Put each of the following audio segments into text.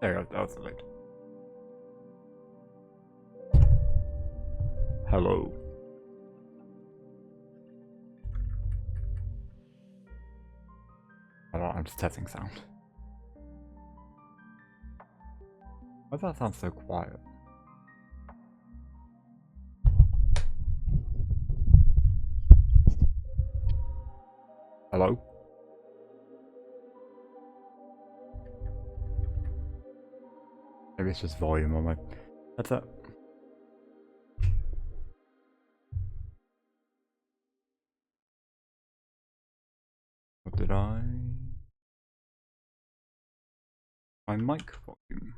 There you go, that was the lead. Hello. I don't know, I'm just testing sound. Why does that sound so quiet? Hello? Maybe it's just volume on my headset. What did I... My mic volume.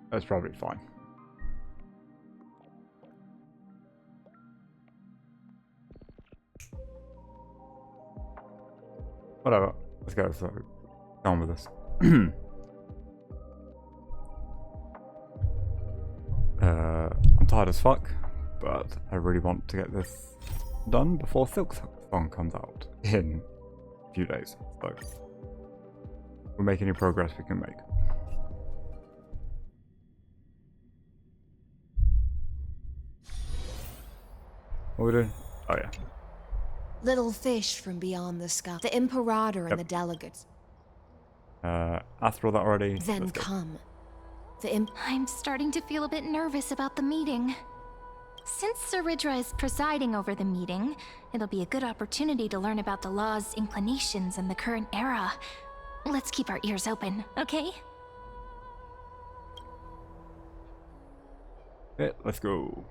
That's probably fine. Whatever. Let's go. So, go on with this. I'm tired as fuck, but I really want to get this done before Silk Song comes out in a few days. So, we'll make any progress we can make. What are we doing? Oh yeah. Little fish from beyond the sky. The Imperator and the delegates. Asked all that already. Then come. I'm starting to feel a bit nervous about the meeting. Since Sir Ridra is presiding over the meeting, it'll be a good opportunity to learn about the law's inclinations in the current era. Let's keep our ears open, okay? Okay, let's go.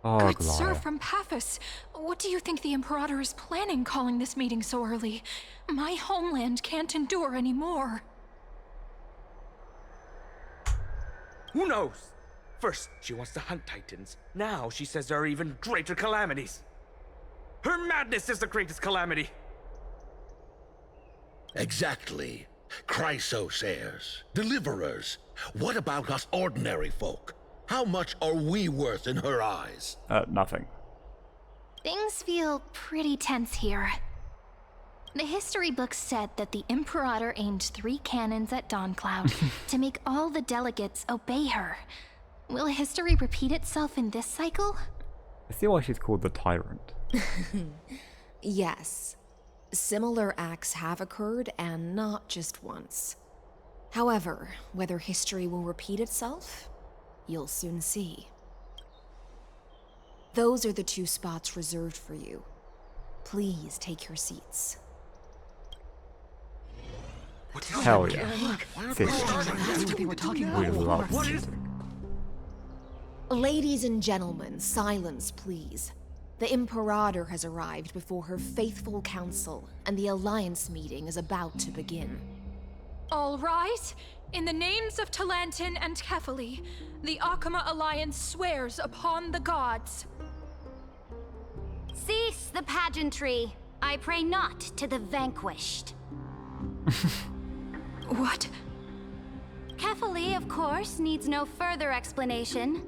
Oh, Good sir from Paphos, what do you think the Imperator is planning calling this meeting so early? My homeland can't endure anymore. Who knows? First, she wants to hunt Titans. Now she says there are even greater calamities. Her madness is the greatest calamity. Exactly. Chrysosayers, deliverers. What about us ordinary folk? How much are we worth in her eyes? Nothing. Things feel pretty tense here. The history books said that the Imperator aimed 3 cannons at Dawncloud to make all the delegates obey her. Will history repeat itself in this cycle? I see why she's called the Tyrant. Yes. Similar acts have occurred, and not just once. However, whether history will repeat itself, you'll soon see. Those are the 2 spots reserved for you. Please take your seats. Hell yeah. That's what they were talking about We love What is... Ladies and gentlemen, silence please. The Imperator has arrived before her faithful council, and the Alliance meeting is about to begin. All rise. In the names of Talantin and Kefali, the Akama Alliance swears upon the gods. Cease the pageantry. I pray not to the vanquished. What? Kefali, of course, needs no further explanation.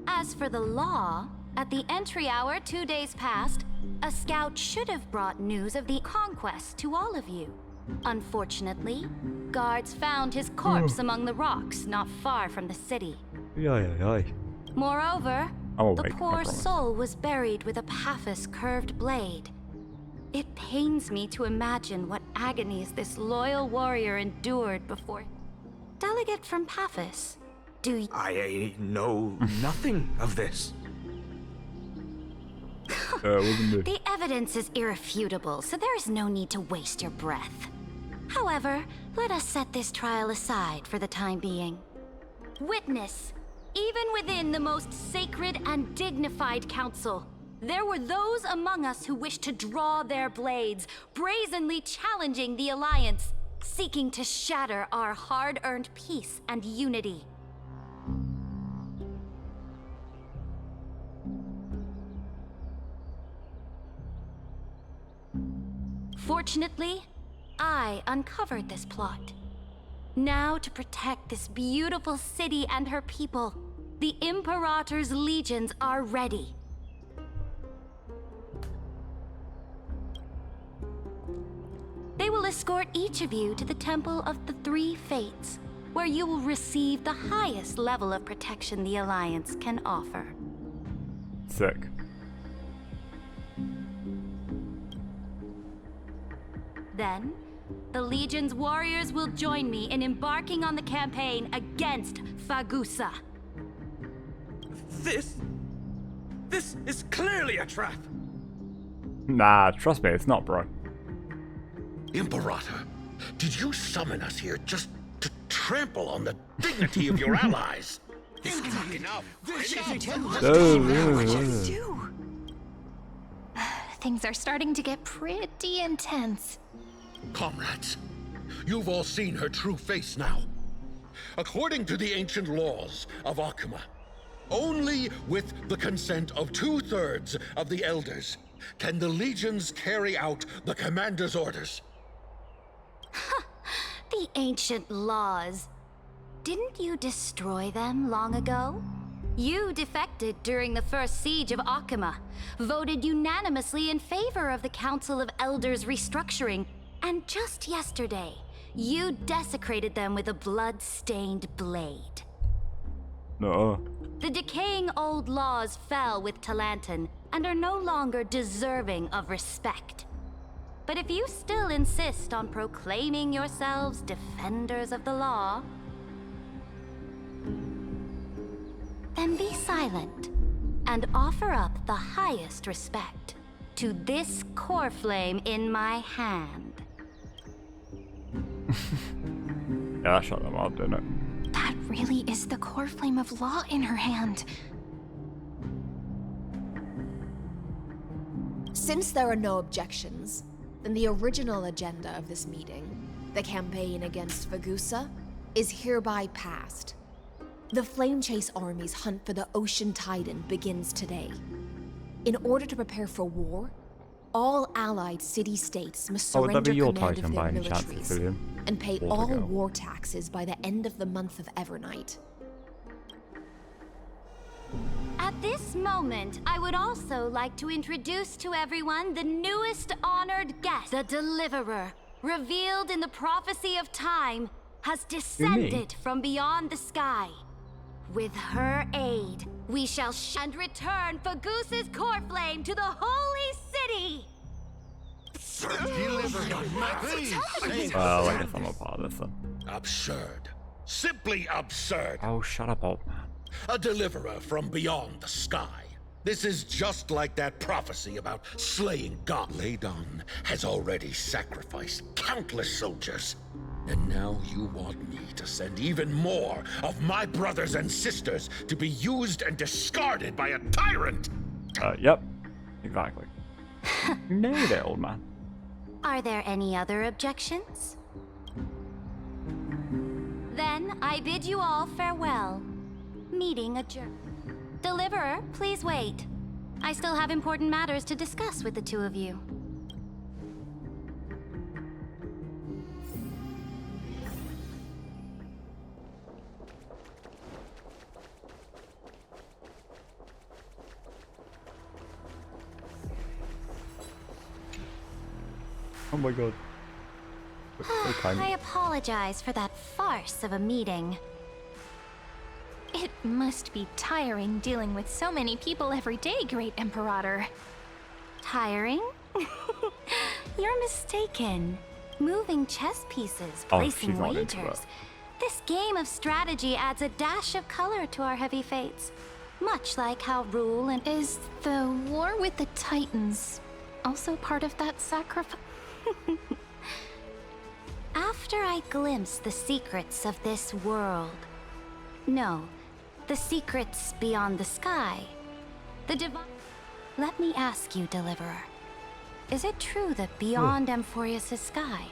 As for the law, at the entry hour 2 days past, a scout should have brought news of the conquest to all of you. Unfortunately, guards found his corpse among the rocks not far from the city. Moreover, the poor soul was buried with a Paphos curved blade. It pains me to imagine what agonies this loyal warrior endured before. Delegate from Paphos, do you... I know nothing of this. The evidence is irrefutable, so there is no need to waste your breath. However, let us set this trial aside for the time being. Witness, even within the most sacred and dignified council, there were those among us who wished to draw their blades, brazenly challenging the Alliance, seeking to shatter our hard-earned peace and unity. Fortunately, I uncovered this plot. Now, to protect this beautiful city and her people, the Imperator's legions are ready. They will escort each of you to the Temple of the Three Fates, where you will receive the highest level of protection the Alliance can offer. Sick. Then, the Legion's warriors will join me in embarking on the campaign against Fagusa. This is clearly a trap. Nah, trust me, it's not, bro. Imperator, did you summon us here just to trample on the dignity of your allies? Enough. Things are starting to get pretty intense. Comrades, you've all seen her true face now. According to the ancient laws of Akuma, only with the consent of 2/3 of the elders can the legions carry out the commander's orders. The ancient laws. Didn't you destroy them long ago? You defected during the first siege of Akuma, voted unanimously in favor of the Council of Elders restructuring, and just yesterday, you desecrated them with a blood-stained blade. No. The decaying old laws fell with Talanton and are no longer deserving of respect. But if you still insist on proclaiming yourselves defenders of the law, then be silent and offer up the highest respect to this core flame in my hand. Yeah, shut them up, didn't it? That really is the core flame of law in her hand. Since there are no objections, then the original agenda of this meeting, the campaign against Fagusa, is hereby passed. The Flame Chase Army's hunt for the Ocean Titan begins today. In order to prepare for war, all allied city-states must Oh, would that surrender be your command Titan of by their any chance, militaries Cecilia? and pay Or all the girl? war taxes by the end of the month of Evernight. At this moment, I would also like to introduce to everyone the newest honored guest. The Deliverer, revealed in the prophecy of time, has descended from beyond the sky. With her aid, we shall and return Fagusa's core flame to the holy city! Well, I guess I'm a part of this then. Absurd. Simply absurd. Oh, shut up, old man. A deliverer from beyond the sky. This is just like that prophecy about slaying God. Ladon has already sacrificed countless soldiers. And now you want me to send even more of my brothers and sisters to be used and discarded by a tyrant? Yep. Exactly. Nailed it, old man. Are there any other objections? Then I bid you all farewell. Meeting adjourned. Deliverer, please wait. I still have important matters to discuss with the two of you. Oh my god. So kind. I apologize for that farce of a meeting. It must be tiring dealing with so many people every day, Great Imperator. Tiring? You're mistaken. Moving chess pieces, Oh, placing she's not into wagers. it. This game of strategy adds a dash of color to our heavy fates. Much like how rule and... Is the war with the Titans also part of that sacrifice? After I glimpse the secrets of this world... No, the secrets beyond the sky. The divine... Let me ask you, Deliverer. Is it true that beyond Amphorius' sky,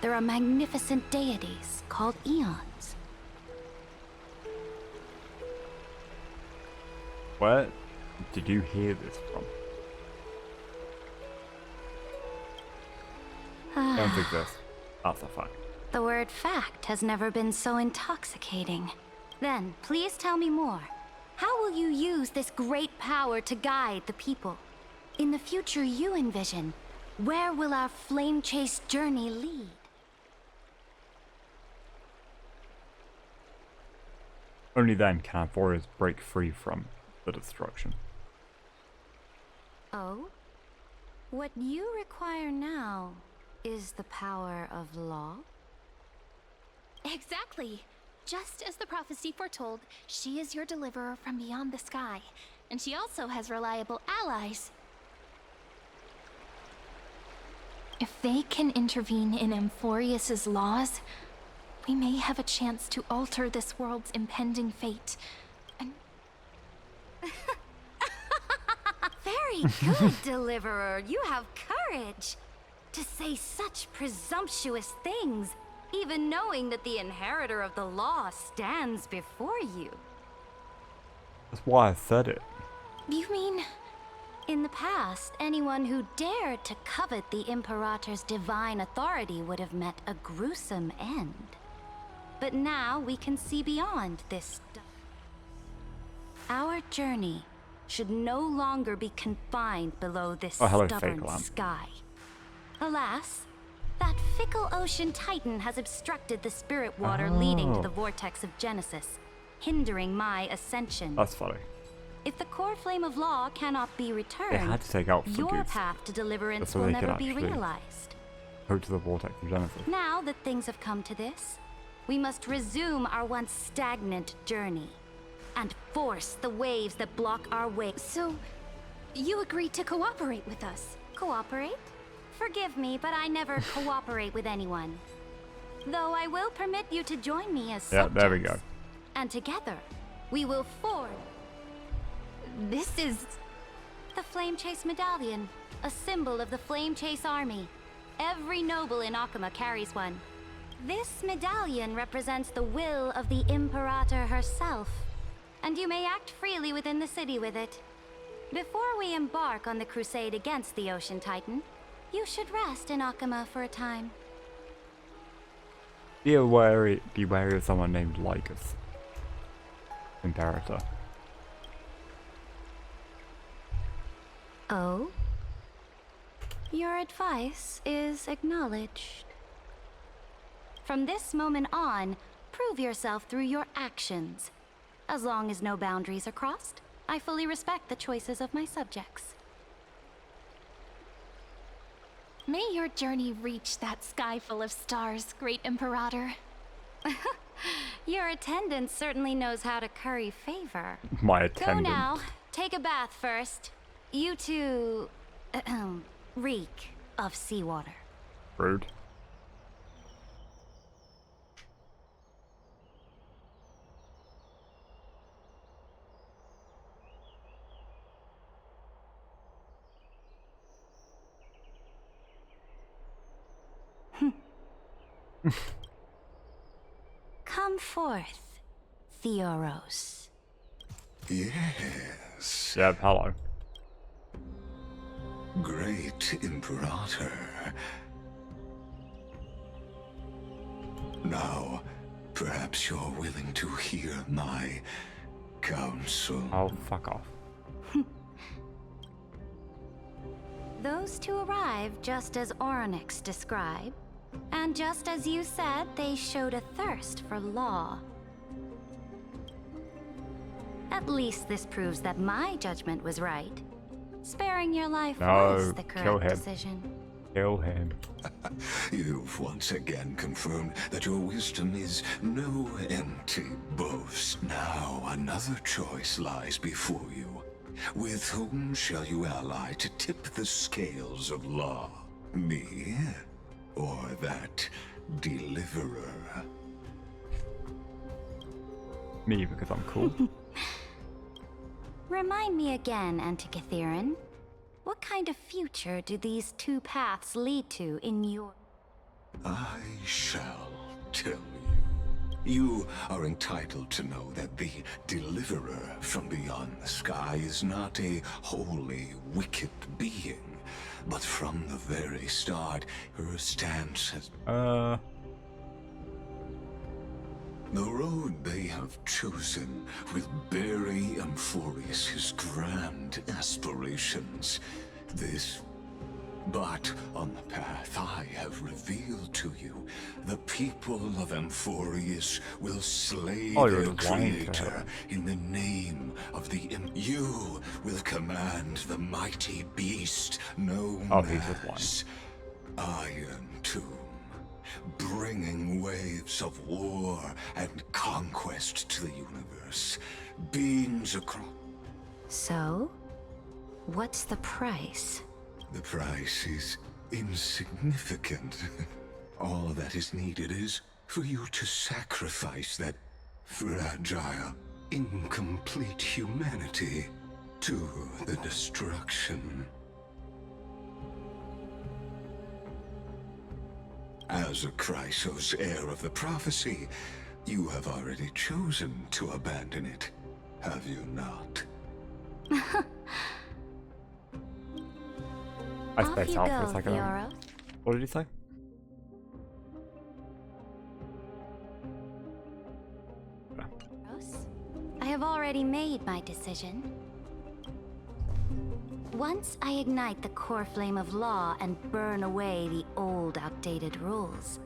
there are magnificent deities called Eons? Where did you hear this from? Don't exist. That's a fact. The word fact has never been so intoxicating. Then, please tell me more. How will you use this great power to guide the people? In the future you envision, where will our flame chase journey lead? Only then can our warriors break free from the destruction. Oh? What you require now is the power of law? Exactly. Just as the prophecy foretold, she is your deliverer from beyond the sky. And she also has reliable allies. If they can intervene in Amphorius's laws, we may have a chance to alter this world's impending fate. And... Very good, Deliverer. You have courage to say such presumptuous things, even knowing that the inheritor of the law stands before you. That's why I said it. You mean... In the past, anyone who dared to covet the Imperator's divine authority would have met a gruesome end. But now we can see beyond this. Our journey should no longer be confined below this stubborn sky. Alas, that fickle ocean titan has obstructed the spirit water leading to the vortex of Genesis, hindering my ascension. That's funny. If the core flame of law cannot be returned, They had to take out your Forgive path to deliverance so will they never could be actually realized. go to the vortex of Genesis. Now that things have come to this, we must resume our once stagnant journey and force the waves that block our way. So, you agreed to cooperate with us? Cooperate? Forgive me, but I never cooperate with anyone. Though I will permit you to join me as subjects. Yeah, there we go. And together, we will form... This is... the Flame Chase Medallion, a symbol of the Flame Chase Army. Every noble in Akuma carries one. This medallion represents the will of the Imperator herself, and you may act freely within the city with it. Before we embark on the crusade against the Ocean Titan, you should rest in Akuma for a time. Be wary of someone named Lycus. Imperator. Oh? Your advice is acknowledged. From this moment on, prove yourself through your actions. As long as no boundaries are crossed, I fully respect the choices of my subjects. May your journey reach that sky full of stars, Great Imperator. Your attendant certainly knows how to curry favor. My Go attendant. now. Take a bath first. You two... reek of seawater. Rude. Come forth, Theoros. Yes, Yeah, hello. great Imperator. Now, perhaps you're willing to hear my counsel. Oh, fuck off. Those two arrived just as Oryx described, and just as you said, they showed a thirst for law. At least this proves that my judgment was right. Sparing your life was the kill correct him. decision. Kill him. You've once again confirmed that your wisdom is no empty boast. Now another choice lies before you. With whom shall you ally to tip the scales of law? Me? Or that deliverer? Me, because I'm cool. Remind me again, Antikytheron. What kind of future do these two paths lead to in your... I shall tell you. You are entitled to know that the deliverer from beyond the sky is not a wholly wicked being. but from the very start, her stance has... The road they have chosen will bury Amphorius' grand aspirations. But on the path I have revealed to you, the people of Amphorius will slay their creator in the name of the You will command the mighty beast known as Iron Tomb, bringing waves of war and conquest to the universe. Beings across... So, what's the price? The price is insignificant. All that is needed is for you to sacrifice that fragile, incomplete humanity to the destruction. As a Chrysos, heir of the prophecy, you have already chosen to abandon it, have you not? I spaced out for a second. Fiora. What did he say? I have already made my decision. Once I ignite the core flame of law and burn away the old, outdated rules.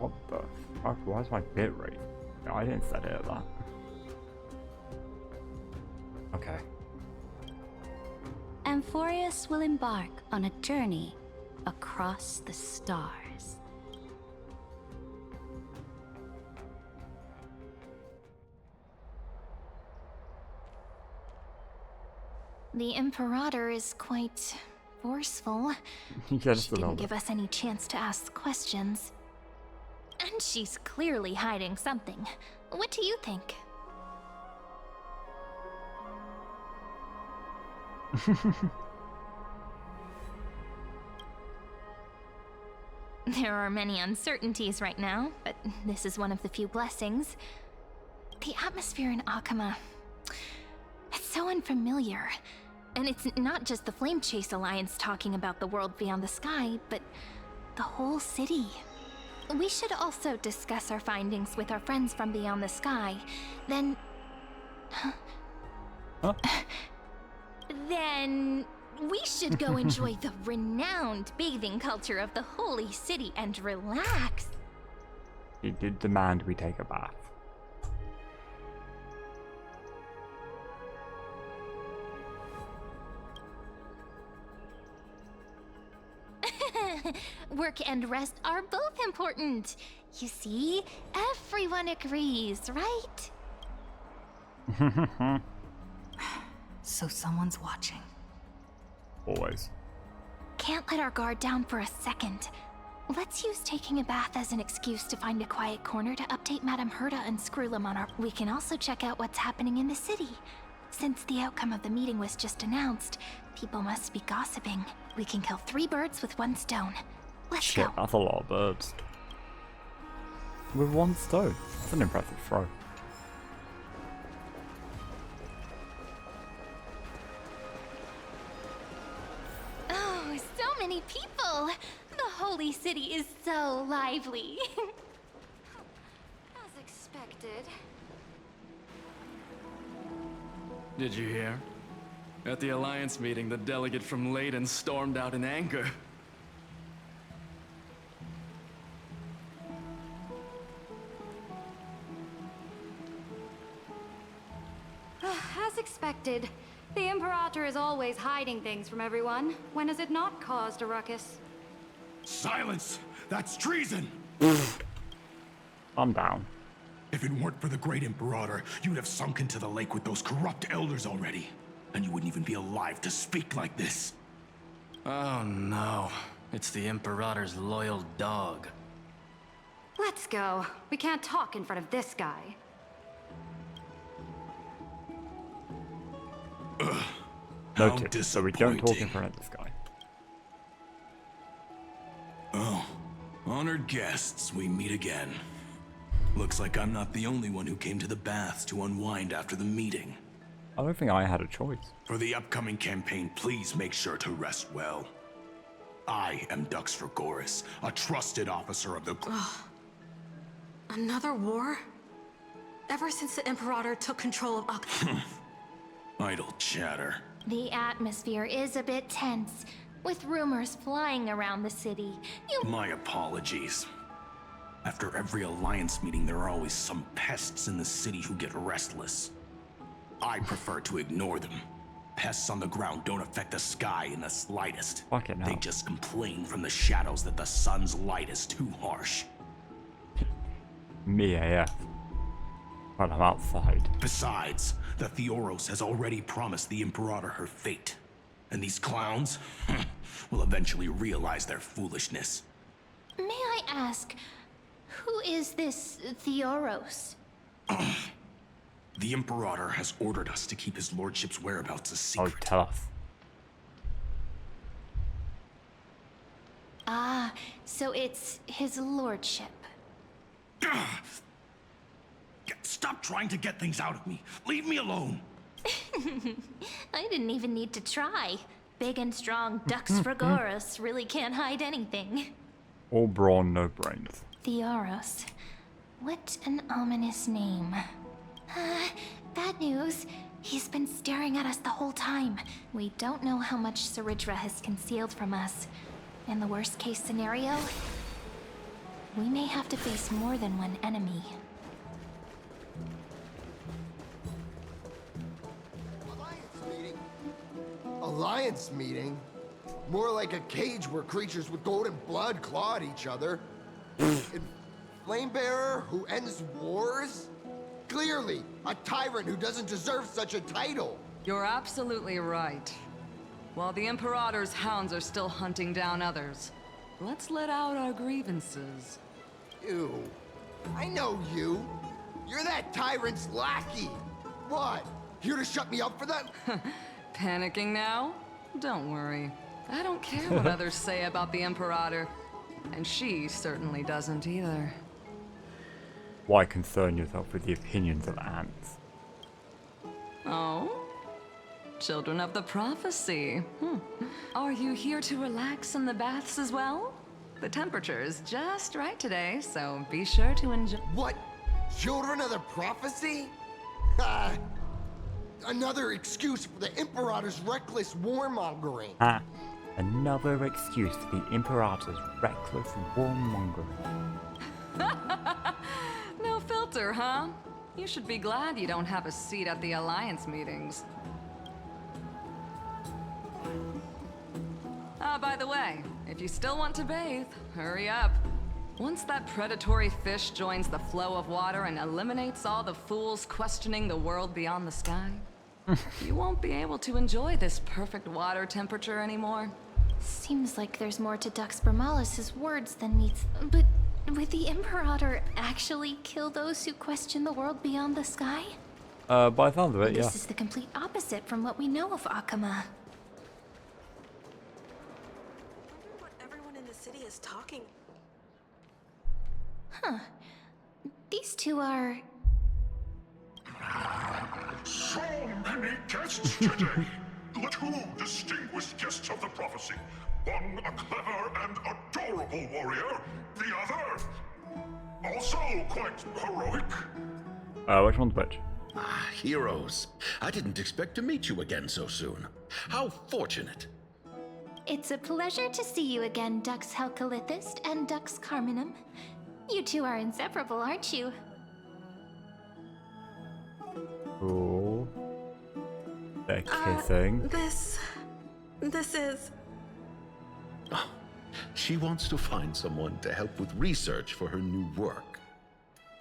What the fuck? Why is my bit rate? No, I didn't set it at that. Okay. Amphorius will embark on a journey across the stars. The Imperator is quite forceful. Just She didn't give us any chance to ask questions. And she's clearly hiding something. What do you think? There are many uncertainties right now, but this is one of the few blessings. The atmosphere in Akama, it's so unfamiliar. And it's not just the Flame Chase Alliance talking about the world beyond the sky, but the whole city. We should also discuss our findings with our friends from beyond the sky. Then... Huh? Then... we should go enjoy the renowned bathing culture of the holy city and relax. He did demand we take a bath. Work and rest are both important. You see, everyone agrees, right? So someone's watching. Always. Can't let our guard down for a second. Let's use taking a bath as an excuse to find a quiet corner to update Madame Herta and Screwlam on our... We can also check out what's happening in the city. Since the outcome of the meeting was just announced, people must be gossiping. We can kill 3 birds with 1 stone. Let's go. That's a lot of birds. With 1 stone. That's an impressive throw. Oh, so many people! The holy city is so lively. As expected. Did you hear? At the Alliance meeting, the delegate from Leyden stormed out in anger. As expected. The Imperator is always hiding things from everyone. When has it not caused a ruckus? Silence! That's treason! I'm down. If it weren't for the great Imperator, you'd have sunk into the lake with those corrupt elders already. And you wouldn't even be alive to speak like this. Oh no. It's the Imperator's loyal dog. Let's go. We can't talk in front of this guy. Noted, so we don't talk in front of this guy. Oh, honored guests, we meet again. Looks like I'm not the only one who came to the baths to unwind after the meeting. I don't think I had a choice. For the upcoming campaign, please make sure to rest well. I am Dux Vergoris, a trusted officer of the... Another war? Ever since the Imperator took control of Idle chatter. The atmosphere is a bit tense, with rumors flying around the city. My apologies. After every Alliance meeting, there are always some pests in the city who get restless. I prefer to ignore them. Pests on the ground don't affect the sky in the slightest. Fuck it now. They just complain from the shadows that the sun's light is too harsh. Me AF. But I'm outside. Besides, the Theoros has already promised the Imperator her fate. And these clowns will eventually realize their foolishness. May I ask, who is this Theoros? The Imperator has ordered us to keep his lordship's whereabouts a secret. Oh, tell us. Ah, so it's his lordship. Stop trying to get things out of me. Leave me alone. I didn't even need to try. Big and strong Dux Vergoris really can't hide anything. All brawn, no brains. Theoros. What an ominous name. Bad news. He's been staring at us the whole time. We don't know how much Saridra has concealed from us. In the worst case scenario, we may have to face more than one enemy. Alliance meeting? More like a cage where creatures with golden blood claw at each other. And Flamebearer who ends wars? Clearly, a tyrant who doesn't deserve such a title. You're absolutely right. While the Imperator's hounds are still hunting down others, let's let out our grievances. You. I know you. You're that tyrant's lackey. What? Here to shut me up for that? Panicking now? Don't worry. I don't care what others say about the Imperator. And she certainly doesn't either. Why concern yourself with the opinions of ants? Oh? Children of the Prophecy. Are you here to relax in the baths as well? The temperature is just right today, so be sure to enjoy. What? Children of the Prophecy? Another excuse for the Imperator's reckless warmongering. Another excuse for the Imperator's reckless warmongering. No filter, huh? You should be glad you don't have a seat at the Alliance meetings. By the way, if you still want to bathe, hurry up. Once that predatory fish joins the flow of water and eliminates all the fools questioning the world beyond the sky, you won't be able to enjoy this perfect water temperature anymore. Seems like there's more to Dux Bermalis' words than meets. But would the Imperator actually kill those who question the world beyond the sky? By the sound of it, yeah. This is the complete opposite from what we know of Akama. What everyone in the city is talking. Huh. These two are... So many guests today! The two distinguished guests of the prophecy. One a clever and adorable warrior, the other also quite heroic. Which one's which? Heroes. I didn't expect to meet you again so soon. How fortunate. It's a pleasure to see you again, Dux Helcalithist and Dux Carminum. You two are inseparable, aren't you? Cool. They're kissing. This is... Oh, she wants to find someone to help with research for her new work.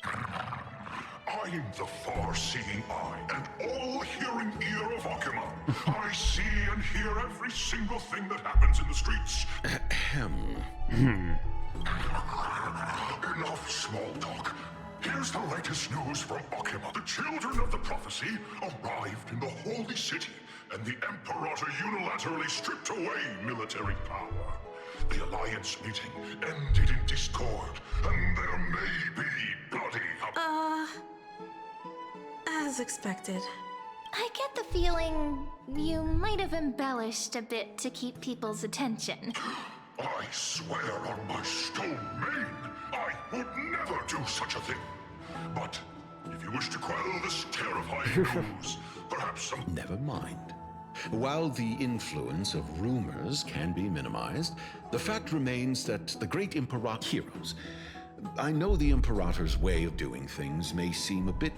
I'm the far-seeing eye and all-hearing ear of Akuma. I see and hear every single thing that happens in the streets. Enough small talk. Here's the latest news from Akuma. The children of the prophecy arrived in the holy city, and the Imperator unilaterally stripped away military power. The Alliance meeting ended in discord, and there may be bloody... As expected. I get the feeling you might have embellished a bit to keep people's attention. I swear on my stone mane, I would never do such a thing. But if you wish to quell this terrifying news, perhaps some... Never mind. While the influence of rumors can be minimized, the fact remains that the great Imperator heroes. I know the Imperator's way of doing things may seem a bit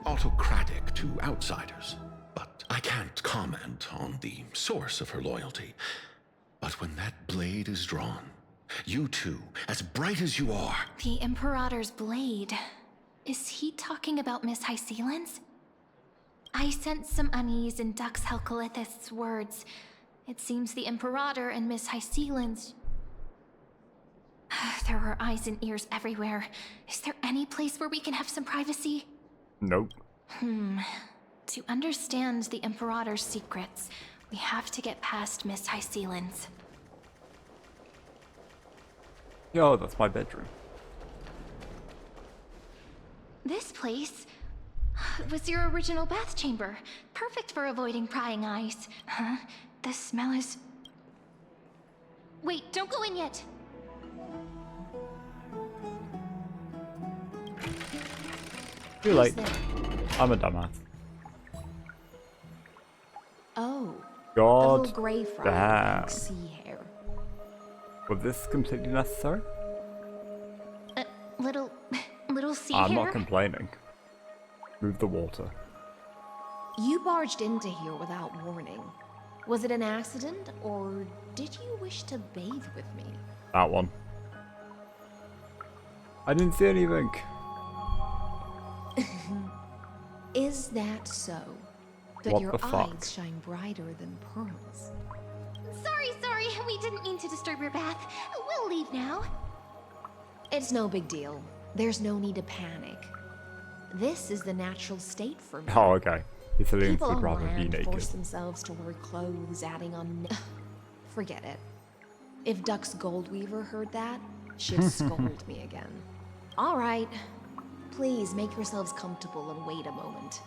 autocratic to outsiders, but I can't comment on the source of her loyalty. But when that blade is drawn, you two, as bright as you are... The Imperator's blade. Is he talking about Miss Hysealin's? I sense some unease in Dux Helcolith's words. It seems the Imperator and Miss Hysealin's... There are eyes and ears everywhere. Is there any place where we can have some privacy? Nope. To understand the Imperator's secrets, we have to get past Miss Hysealin's. Yo, that's my bedroom. This place was your original bath chamber. Perfect for avoiding prying eyes. Huh? The smell is... Wait, don't go in yet. Too late. I'm a dumbass. Oh. God a little grey fry damn. with sea hair. Was this completely necessary? Little sea I'm hair? not complaining. Move the water. You barged into here without warning. Was it an accident, or did you wish to bathe with me? That one. I didn't see anything. Is that so? That What your the fuck? eyes shine brighter than pearls? Sorry, we didn't mean to disturb your bath. We'll leave now. It's no big deal. There's no need to panic. This is the natural state for me. Oh, okay. Hysealin's People would on rather be land naked. force themselves to wear clothes, adding on... Forget it. If Dux Goldweaver heard that, she'd scold me again. All right. Please make yourselves comfortable and wait a moment.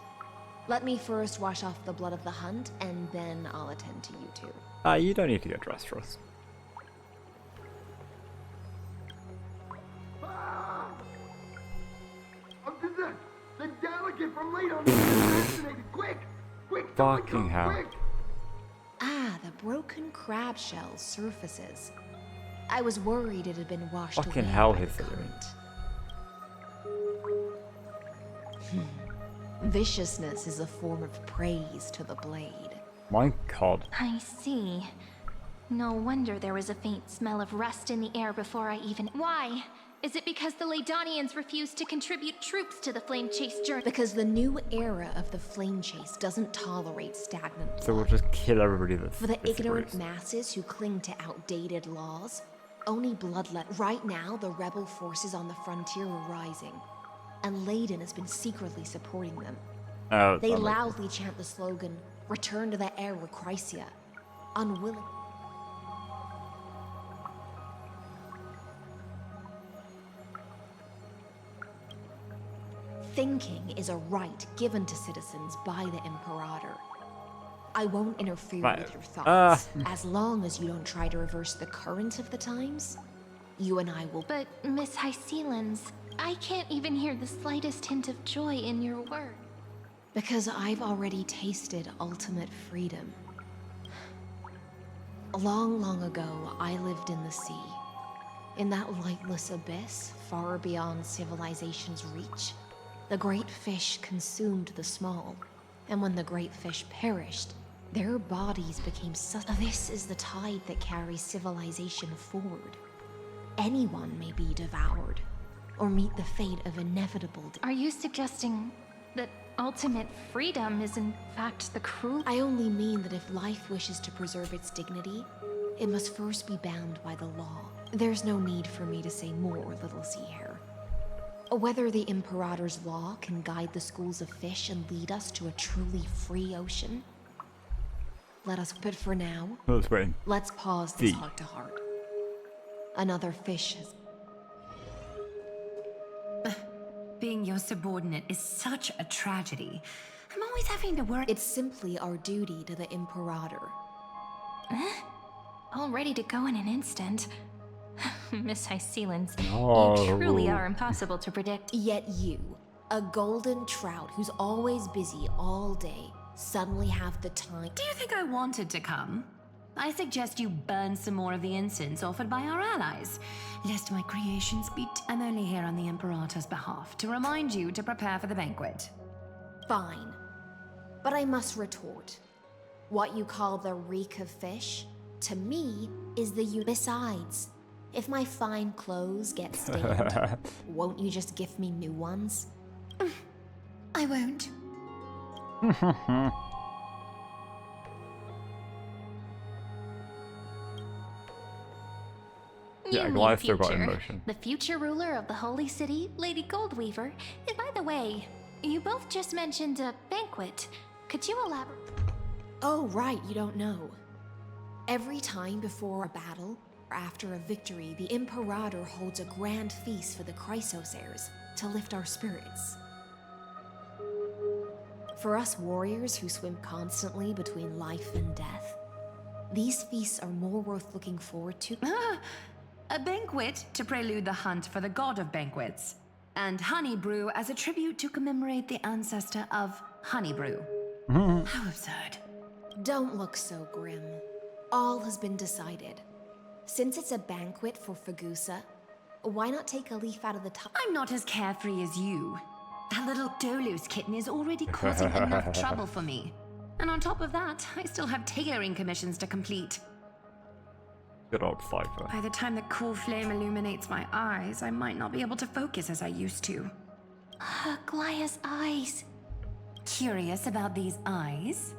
Let me first wash off the blood of the hunt, and then I'll attend to you two. You don't need to get dressed for us. The delegate from Ladon is assassinated! Quick! Fucking hell. Quick! Ah, the broken crab shell surfaces. I was worried it had been washed Fucking away hell, by the Hysealin. current. Viciousness is a form of praise to the blade. My god. I see. No wonder there was a faint smell of rust in the air before I even... Why? Is it because the Ladonians refused to contribute troops to the Flame Chase journey? Because the new era of the Flame Chase doesn't tolerate stagnant So we'll blood. just kill everybody that's For the ignorant disagrees. masses who cling to outdated laws, only bloodlet. Right now, the rebel forces on the frontier are rising, and Layden has been secretly supporting them. Oh, They that makes loudly chant the slogan, "Return to the era Chrysia," unwilling. Thinking is a right given to citizens by the Imperator. I won't interfere Right. with your thoughts, as long as you don't try to reverse the current of the times. You and I will... But, Miss Hysealin's, I can't even hear the slightest hint of joy in your words. Because I've already tasted ultimate freedom. Long ago, I lived in the sea. In that lightless abyss, far beyond civilization's reach. The great fish consumed the small, and when the great fish perished, their bodies became This is the tide that carries civilization forward. Anyone may be devoured, or meet the fate of inevitable death. Are you suggesting that ultimate freedom is in fact the cruel? I only mean that if life wishes to preserve its dignity, it must first be bound by the law. There's no need for me to say more, Little Sea Hare. Whether the Imperator's law can guide the schools of fish and lead us to a truly free ocean, let us. But for now, Let's wait. let's pause this See. heart-to-heart. Another fish has... Being your subordinate is such a tragedy. I'm always having to work. It's simply our duty to the Imperator. All ready to go in an instant. Miss Hycelens, No. you truly are impossible to predict. Yet you, a golden trout who's always busy all day, suddenly have the time. Do you think I wanted to come? I suggest you burn some more of the incense offered by our allies, lest my creations be. I'm only here on the Imperator's behalf to remind you to prepare for the banquet. Fine. But I must retort. What you call the reek of fish, to me, is the Besides, if my fine clothes get stained, won't you just gift me new ones? I won't. Yeah, You Goliath mean still got future. emotion. The future ruler of the Holy City, Lady Goldweaver. And by the way, you both just mentioned a banquet. Could you elaborate? Oh, right, you don't know. Every time before a battle or after a victory, the Imperator holds a grand feast for the Chrysos heirs to lift our spirits. For us warriors who swim constantly between life and death, these feasts are more worth looking forward to. A banquet to prelude the hunt for the god of banquets, and honey brew as a tribute to commemorate the ancestor of honey brew. How absurd. Don't look so grim. All has been decided. Since it's a banquet for Fagusa, why not take a leaf out of the top? I'm not as carefree as you. That little Dolus kitten is already causing enough trouble for me. And on top of that, I still have tailoring commissions to complete. Good old Cypher. By the time the cool flame illuminates my eyes, I might not be able to focus as I used to. Goliath's eyes. Curious about these eyes?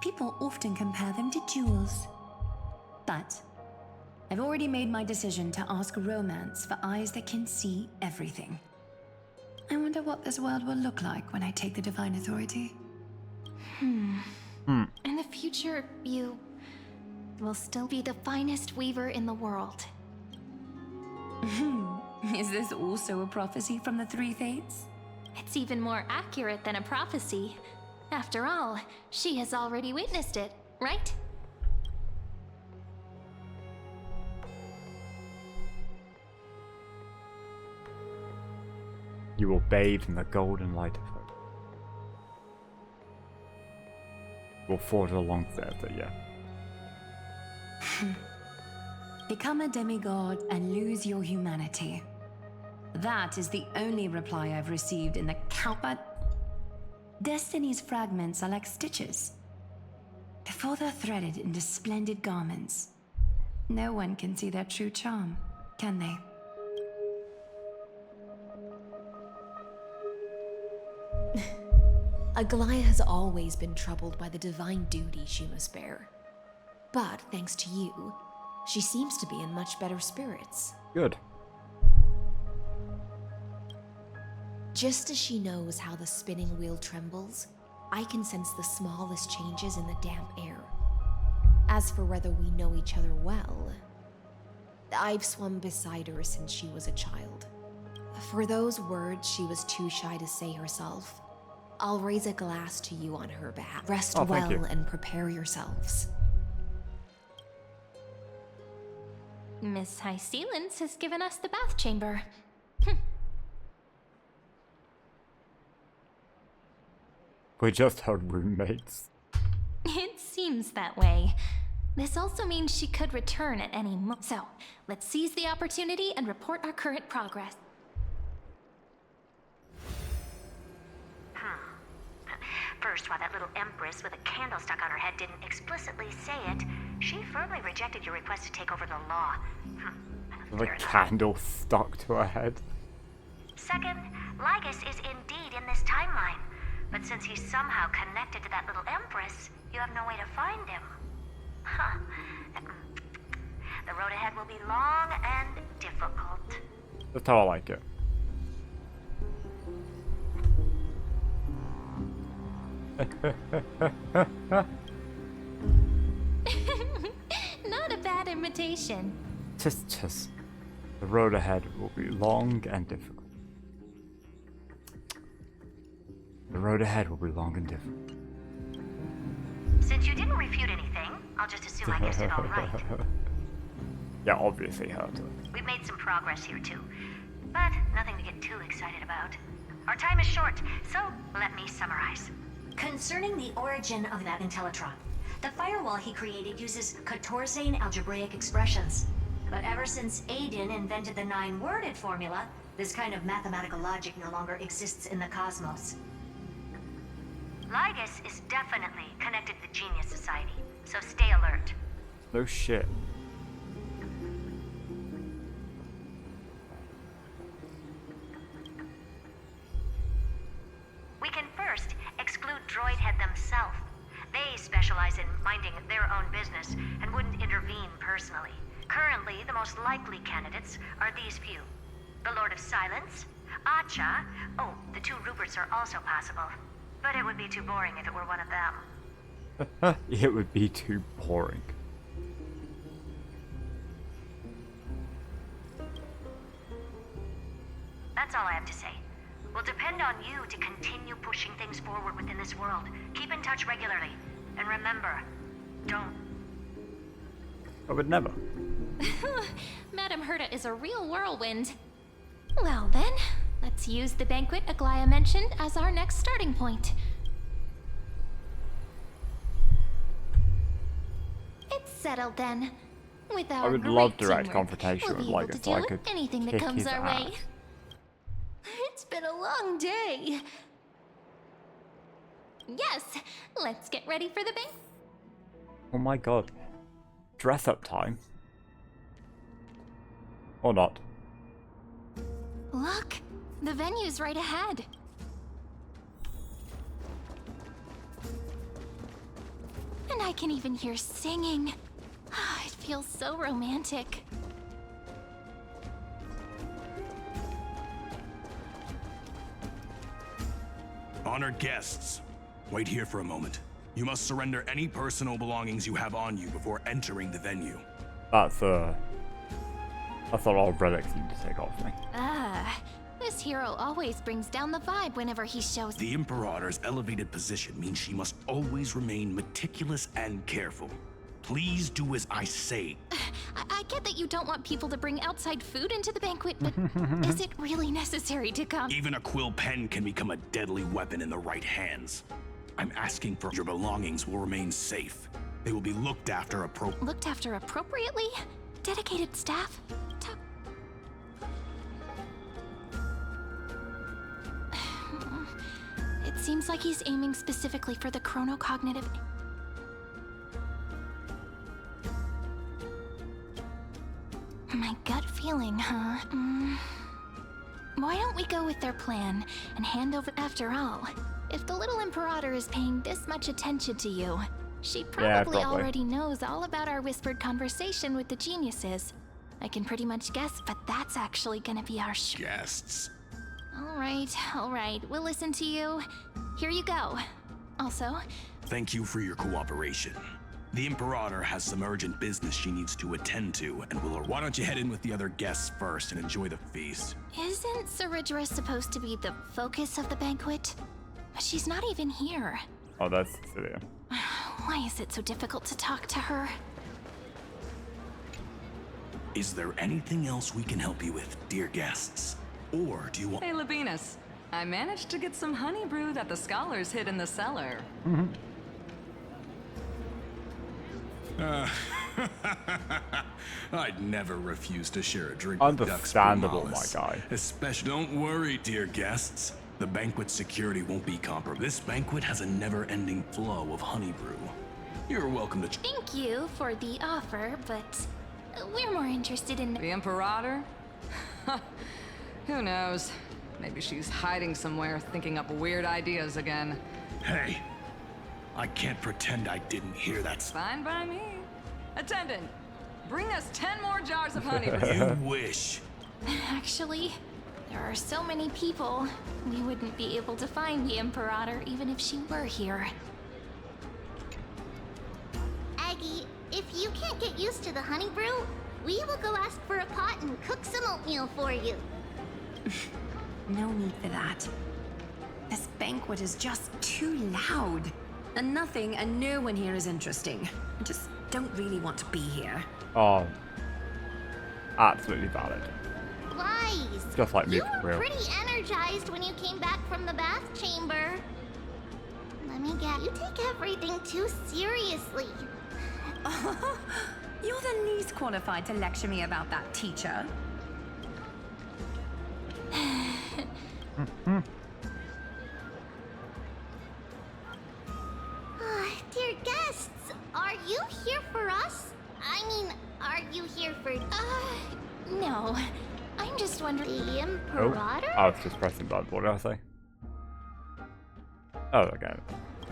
People often compare them to jewels. But I've already made my decision to ask romance for eyes that can see everything. I wonder what this world will look like when I take the divine authority. In the future, you will still be the finest weaver in the world. Is this also a prophecy from the Three Fates? It's even more accurate than a prophecy. After all, she has already witnessed it, right? You will bathe in the golden light of hope. We'll forge along there, but yeah. Become a demigod and lose your humanity. That is the only reply I've received in the count. But Destiny's fragments are like stitches. Before they're threaded into splendid garments, no one can see their true charm, can they? Aglaia has always been troubled by the divine duty she must bear. But thanks to you, she seems to be in much better spirits. Good. Just as she knows how the spinning wheel trembles, I can sense the smallest changes in the damp air. As for whether we know each other well, I've swum beside her since she was a child. For those words she was too shy to say herself, I'll raise a glass to you on her behalf. Rest well and prepare yourselves. Miss Hycelens has given us the bath chamber. We're just her roommates. It seems that way. This also means she could return at any moment. So, let's seize the opportunity and report our current progress. First, while that little empress with a candle stuck on her head didn't explicitly say it, she firmly rejected your request to take over the law. With a candle stuck to her head. Second, Lygus is indeed in this timeline. But since he's somehow connected to that little empress, you have no way to find him. Huh. The road ahead will be long and difficult. That's how I like it. Not a bad invitation. Just. The road ahead will be long and difficult. The road ahead will be long and different. Since you didn't refute anything, I'll just assume I guessed it all right. Yeah, obviously, Herta. We've made some progress here too, but nothing to get too excited about. Our time is short, so let me summarize. Concerning the origin of that Intellitron, the firewall he created uses Catorzean algebraic expressions. But ever since Aiden invented the 9-worded formula, this kind of mathematical logic no longer exists in the cosmos. Lygus is definitely connected to the Genius Society, so stay alert. No shit. We can first exclude Droidhead themselves. They specialize in minding their own business and wouldn't intervene personally. Currently, the most likely candidates are these few. The Lord of Silence, Acha. Oh, the 2 Ruperts are also possible. But it would be too boring if it were one of them. It would be too boring. That's all I have to say. We'll depend on you to continue pushing things forward within this world. Keep in touch regularly. And remember, don't. I would never. Madame Herta is a real whirlwind. Well then, let's use the banquet Aglaya mentioned as our next starting point. It's settled then. With our I would love direct confrontation with Lygus, so I could anything that kick comes his our ass. way. It's been a long day. Yes, let's get ready for the banquet. Oh my god. Dress up time. Or not. Look, the venue's right ahead. And I can even hear singing. It feels so romantic. Honored guests, wait here for a moment. You must surrender any personal belongings you have on you before entering the venue. That's a lot of relics you need to take off me. This hero always brings down the vibe whenever he shows. The Imperator's elevated position means she must always remain meticulous and careful. Please do as I say. I get that you don't want people to bring outside food into the banquet, but is it really necessary to come? Even a quill pen can become a deadly weapon in the right hands. I'm asking for your belongings will remain safe. They will be looked after appropriately? Dedicated staff? It seems like he's aiming specifically for the chronocognitive. My gut feeling, huh? Why don't we go with their plan and hand over? After all, if the little Imperator is paying this much attention to you, she probably already knows all about our whispered conversation with the geniuses. I can pretty much guess, but that's actually gonna be our guests. All right, we'll listen to you. Here you go. Also, thank you for your cooperation. The Imperator has some urgent business she needs to attend to, and why don't you head in with the other guests first and enjoy the feast? Isn't Saridra supposed to be the focus of the banquet? But she's not even here. Oh, that's Cecilia. Why is it so difficult to talk to her? Is there anything else we can help you with, dear guests? Or do you want— Hey, Labinas. I managed to get some honey brew that the scholars hid in the cellar. I'd never refuse to share a drink Understandable, with Ducks my guy. Especially, don't worry, dear guests. The banquet security won't be compromised. This banquet has a never-ending flow of honey brew. You're welcome to— Thank you for the offer, but we're more interested in— The Imperator? Who knows? Maybe she's hiding somewhere, thinking up weird ideas again. Hey, I can't pretend I didn't hear that. Fine by me. Attendant, bring us 10 more jars of honey brew. You wish. Actually, there are so many people, we wouldn't be able to find the Imperator even if she were here. Aggie, if you can't get used to the honey brew, we will go ask for a pot and cook some oatmeal for you. No need for that. This banquet is just too loud. And nothing and no one here is interesting. I just don't really want to be here. Oh, absolutely valid. Lies. Just like me, You for were real. pretty energized when you came back from the bath chamber. Let me get you take everything too seriously. You're the least qualified to lecture me about that, teacher. Dear guests, are you here for us? I mean, are you here for... No. I'm just wondering... The Oh, Imperator? I was just pressing button. What did I say? Oh, okay.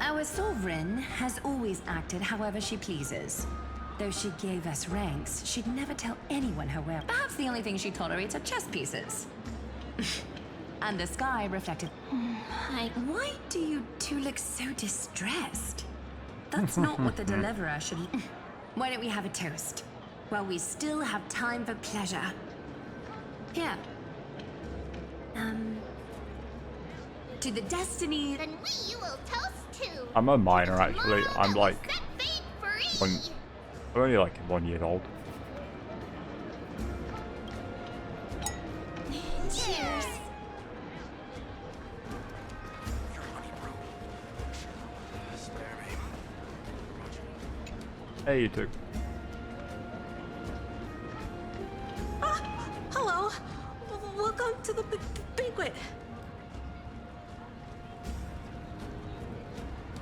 Our sovereign has always acted however she pleases. Though she gave us ranks, she'd never tell anyone her where. Perhaps the only thing she tolerates are chess pieces. And the sky reflected... Why do you two look so distressed? That's not what the deliverer should... Why don't we have a toast? While we still have time for pleasure. Here. To the destiny... Then we will toast to... I'm a minor, actually. I'm like... free. I'm only like 1 year old. Cheers. Hey, you two. Hello. Welcome to the banquet.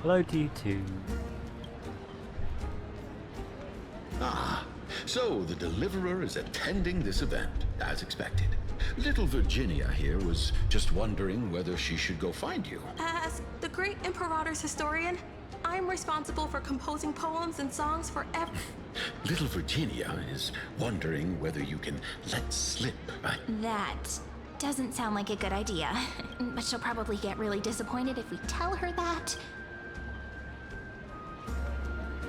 Hello to you too. Ah, so the deliverer is attending this event, as expected. Little Virginia here was just wondering whether she should go find you. As the great Imperator's historian, I'm responsible for composing poems and songs for every... Little Virginia is wondering whether you can let slip. That doesn't sound like a good idea. But she'll probably get really disappointed if we tell her that.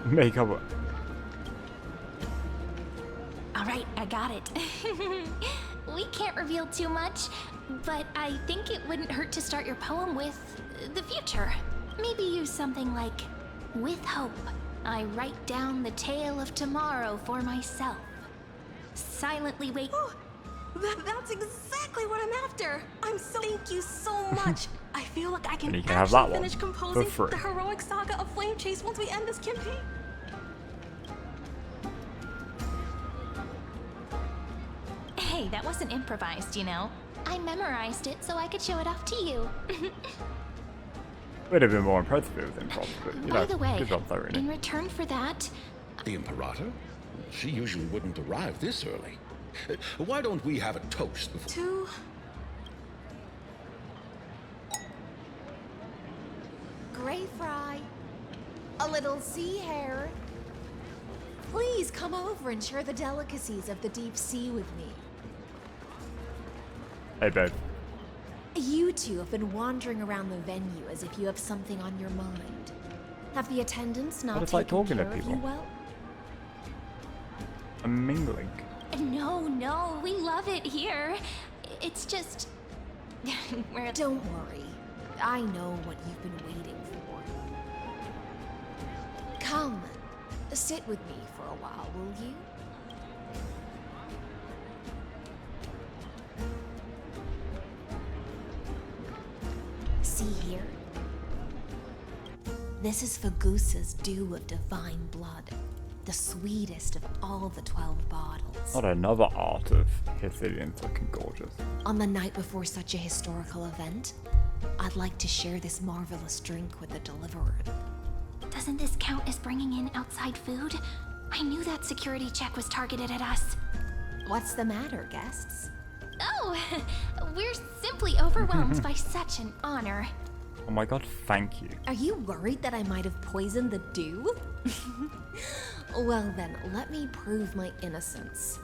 Make up. Alright, I got it. We can't reveal too much, but I think it wouldn't hurt to start your poem with the future. Maybe use something like, with hope, I write down the tale of tomorrow for myself. Silently wait. Oh, that's exactly what I'm after. Thank you so much. I feel like I And you can can have that actually one finish for composing free. the heroic saga of Flame Chase once we end this campaign. Hey, that wasn't improvised, you know. I memorized it so I could show it off to you. Would have been more impressive if it was improv, but you By know, the way, good job though, in really. return for that, The Imperator? She usually wouldn't arrive this early. Why don't we have a toast before... To... Gray fry. A little sea hare. Please come over and share the delicacies of the deep sea with me. Hey, babe. You two have been wandering around the venue as if you have something on your mind. Have the attendants not What it's taken like talking to care of you people. well? I'm mingling. No, we love it here. It's just... Don't worry. I know what you've been waiting for. Come, sit with me for a while, will you? See here? This is Fagusa's dew of divine blood. The sweetest of all the 12 bottles. Not another art of Hythilians looking gorgeous. On the night before such a historical event, I'd like to share this marvelous drink with the deliverer. Doesn't this count as bringing in outside food? I knew that security check was targeted at us. What's the matter, guests? Oh, we're simply overwhelmed by such an honor. Oh my god, thank you. Are you worried that I might have poisoned the dew? Well then, let me prove my innocence.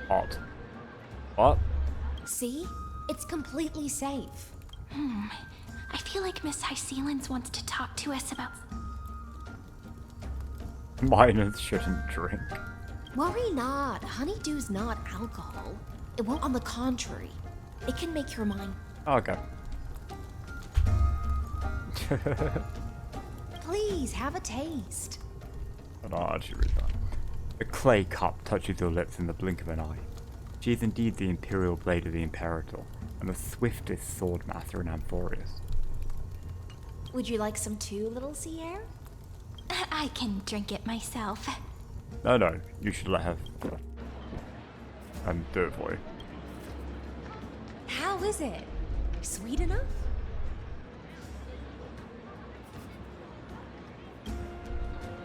Odd. What? See? It's completely safe. I feel like Miss Hysealans wants to talk to us about... Miners shouldn't drink. Worry not. Honeydew's not alcohol. It won't, on the contrary. It can make your mind... Okay. Please, have a taste. But I'll actually read that. The clay cup touches your lips in the blink of an eye. She is indeed the imperial blade of the Imperator, and the swiftest sword master in Amphorius. Would you like some too, little Sierra? I can drink it myself. No, you should let her do it for you. How is it? Sweet enough?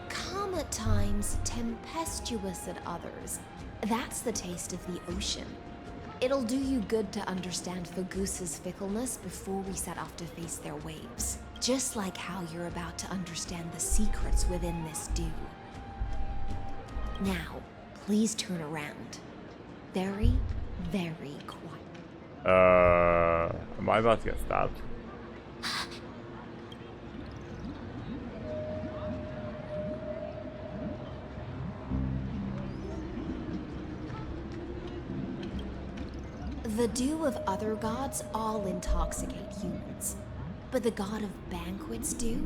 Calm at times, tempestuous at others. That's the taste of the ocean. It'll do you good to understand Fagusa's fickleness before we set off to face their waves. Just like how you're about to understand the secrets within this dew. Now, please turn around. Very, very quiet. Am I about to get stabbed? The dew of other gods all intoxicate humans, but the god of banquets dew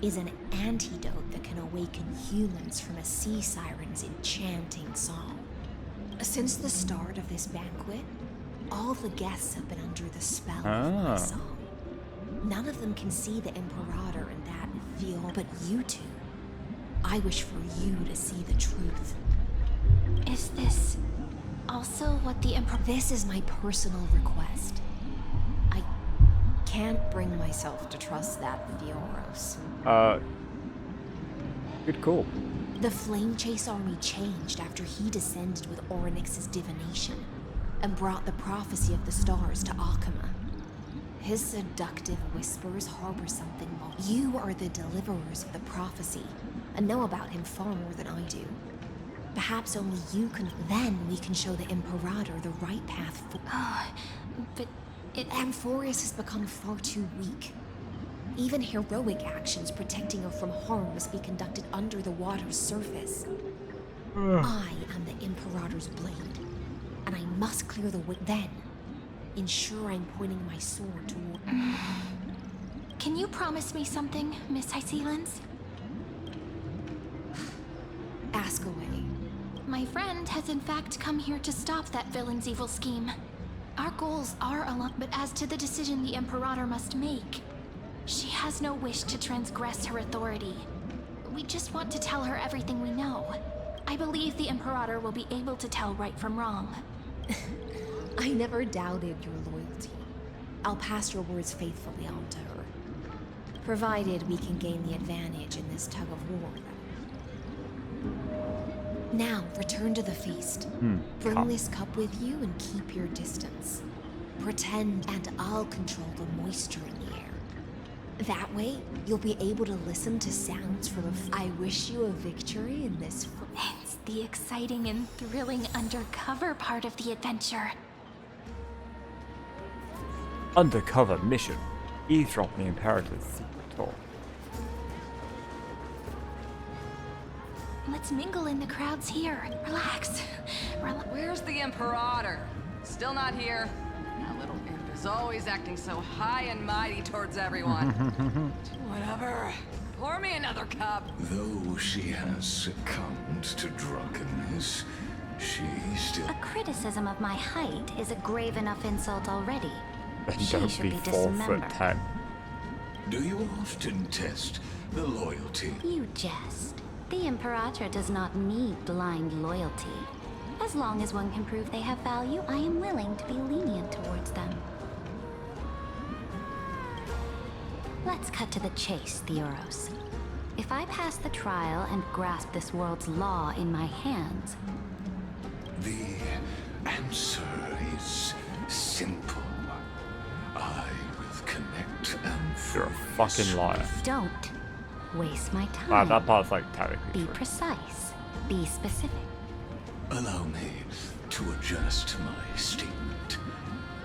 is an antidote that can awaken humans from a sea siren's enchanting song. Since the start of this banquet, all the guests have been under the spell of my song. None of them can see the Imperator and that feel, but you two. I wish for you to see the truth. Is this also what the Emperor... This is my personal request. I can't bring myself to trust that Fioros. Good call. The Flame Chase army changed after he descended with Orynyx's divination and brought the prophecy of the stars to Akama. His seductive whispers harbor something more. You are the deliverers of the prophecy and know about him far more than I do. Perhaps only you can... Then we can show the Imperator the right path for... but Amphorius has become far too weak. Even heroic actions protecting her from harm must be conducted under the water's surface. I am the Imperator's blade, and I must clear the way. Then, ensure I'm pointing my sword toward... Can you promise me something, Miss Hycelens? Ask away. My friend has in fact come here to stop that villain's evil scheme. Our goals are aligned, but as to the decision the Imperator must make, she has no wish to transgress her authority. We just want to tell her everything we know. I believe the Imperator will be able to tell right from wrong. I never doubted your loyalty. I'll pass your words faithfully on to her. Provided we can gain the advantage in this tug of war. Now, return to the feast. Bring this cup with you and keep your distance. Pretend, and I'll control the moisture in the air. That way, you'll be able to listen to sounds from a... I wish you a victory in this... It's the exciting and thrilling undercover part of the adventure. Undercover mission. Eavesdrop the Imperator's secret talk. Let's mingle in the crowds here. Relax. Where's the Imperator? Still not here. That little imp is always acting so high and mighty towards everyone. Whatever. Pour me another cup. Though she has succumbed to drunkenness, she still... A criticism of my height is a grave enough insult already. She Don't should be be 4'10". Do you often test the loyalty? You jest. The Imperator does not need blind loyalty. As long as one can prove they have value, I am willing to be lenient towards them. Let's cut to the chase, Theoros. If I pass the trial and grasp this world's law in my hands... The answer is simple. I will connect and... You're a fucking liar. Don't waste my time. Wow, that part's like technically Be true. precise. Be specific. Allow me to adjust my statement.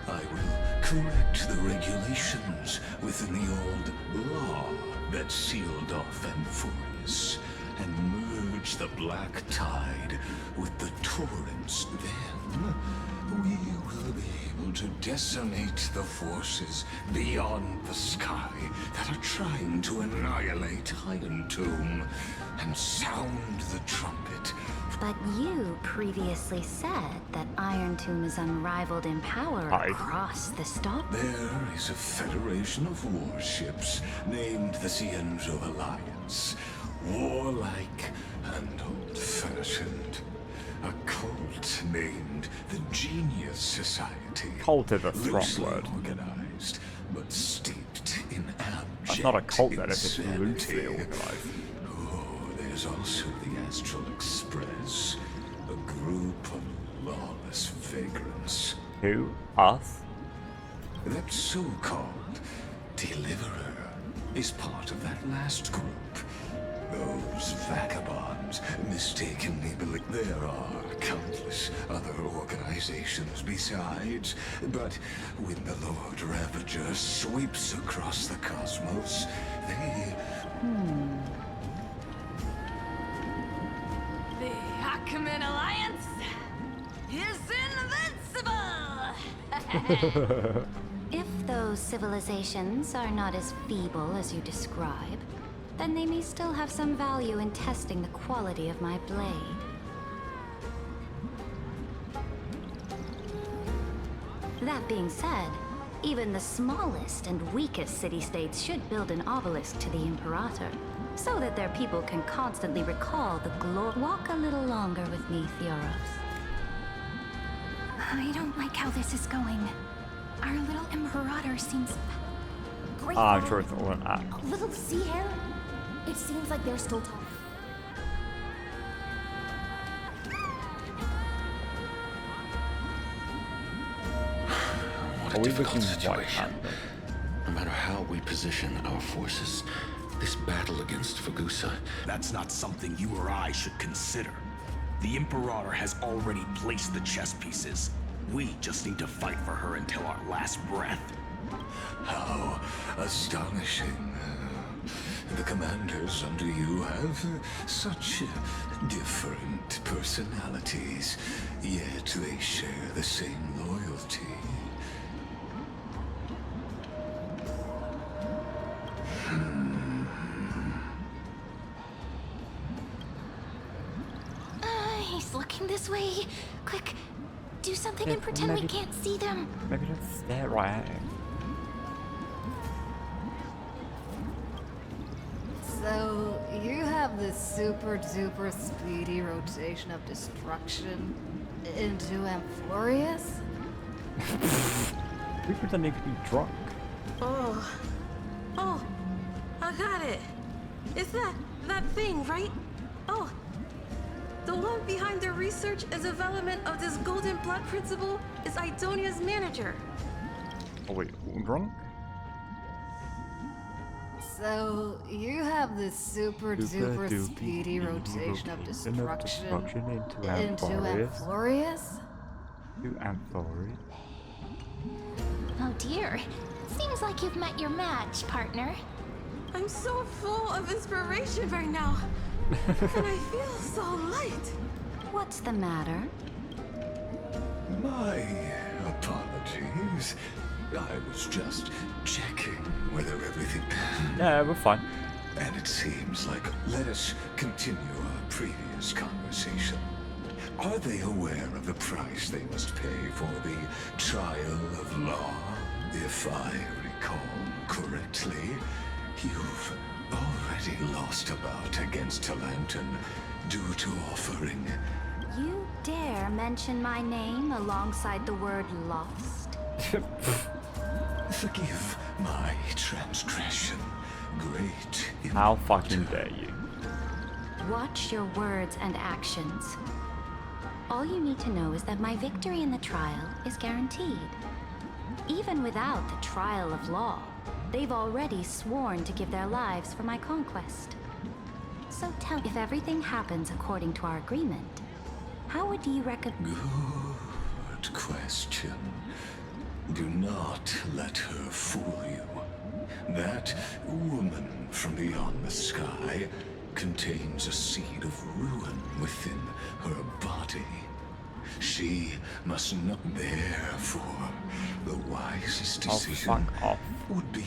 I will correct the regulations within the old law that sealed off Amphorius and merge the black tide with the torrents. Then we will be able to decimate the forces beyond the sky that are trying to annihilate Iron Tomb and sound the trumpet. But you previously said that Iron Tomb is unrivaled in power across the stop. There is a federation of warships named the Cienzo Alliance. Warlike and old-fashioned. A cult named the Genius Society. Cult is a strong loosely word. organized, but steeped in abject That's not a cult then, if it's insanity. loosely organized. Oh, there's also the Astral Express, a group of lawless vagrants. Who? Us? That so-called Deliverer is part of that last group. Those vagabonds mistakenly believe there are countless other organizations besides, but when the Lord Ravager sweeps across the cosmos, they... The Ackman Alliance is invincible! If those civilizations are not as feeble as you describe, then they may still have some value in testing the quality of my blade. That being said, even the smallest and weakest city-states should build an obelisk to the Imperator, so that their people can constantly recall the glory. Walk a little longer with me, Theoros. I don't like how this is going. Our little Imperator seems grateful. I'm sure it's all an act. A little sea air? It seems like they're still talking. What Are a we difficult looking situation. No matter how we position our forces, this battle against Fagusa... That's not something you or I should consider. The Imperator has already placed the chess pieces. We just need to fight for her until our last breath. How astonishing. The commanders under you have such different personalities, yet they share the same loyalty. He's looking this way. Quick, do something and pretend we can't see them. Maybe just stare right at him. So, you have this super duper speedy rotation of destruction into Amphorius? We pretending to be drunk. Oh, I got it. It's that thing, right? Oh, the one behind the research and development of this golden blood principle is Idonia's manager. Oh wait, drunk? So, you have this super duper speedy rotation of destruction into Amphorius? To Amphorius? Oh dear. Seems like you've met your match, partner. I'm so full of inspiration right now. And I feel so light. What's the matter? My apologies. I was just checking whether everything... Yeah, we're fine. And it seems like... Let us continue our previous conversation. Are they aware of the price they must pay for the trial of law? If I recall correctly, you've already lost a bout against Talanton due to offering... You dare mention my name alongside the word lost? Forgive my transgression. Great. How fucking dare you? Watch your words and actions. All you need to know is that my victory in the trial is guaranteed. Even without the trial of law, they've already sworn to give their lives for my conquest. So tell me, if everything happens according to our agreement, how would you recommend... Good question. Do not let her fool you. That woman from beyond the sky contains a seed of ruin within her body. She must not, therefore, the wisest decision would be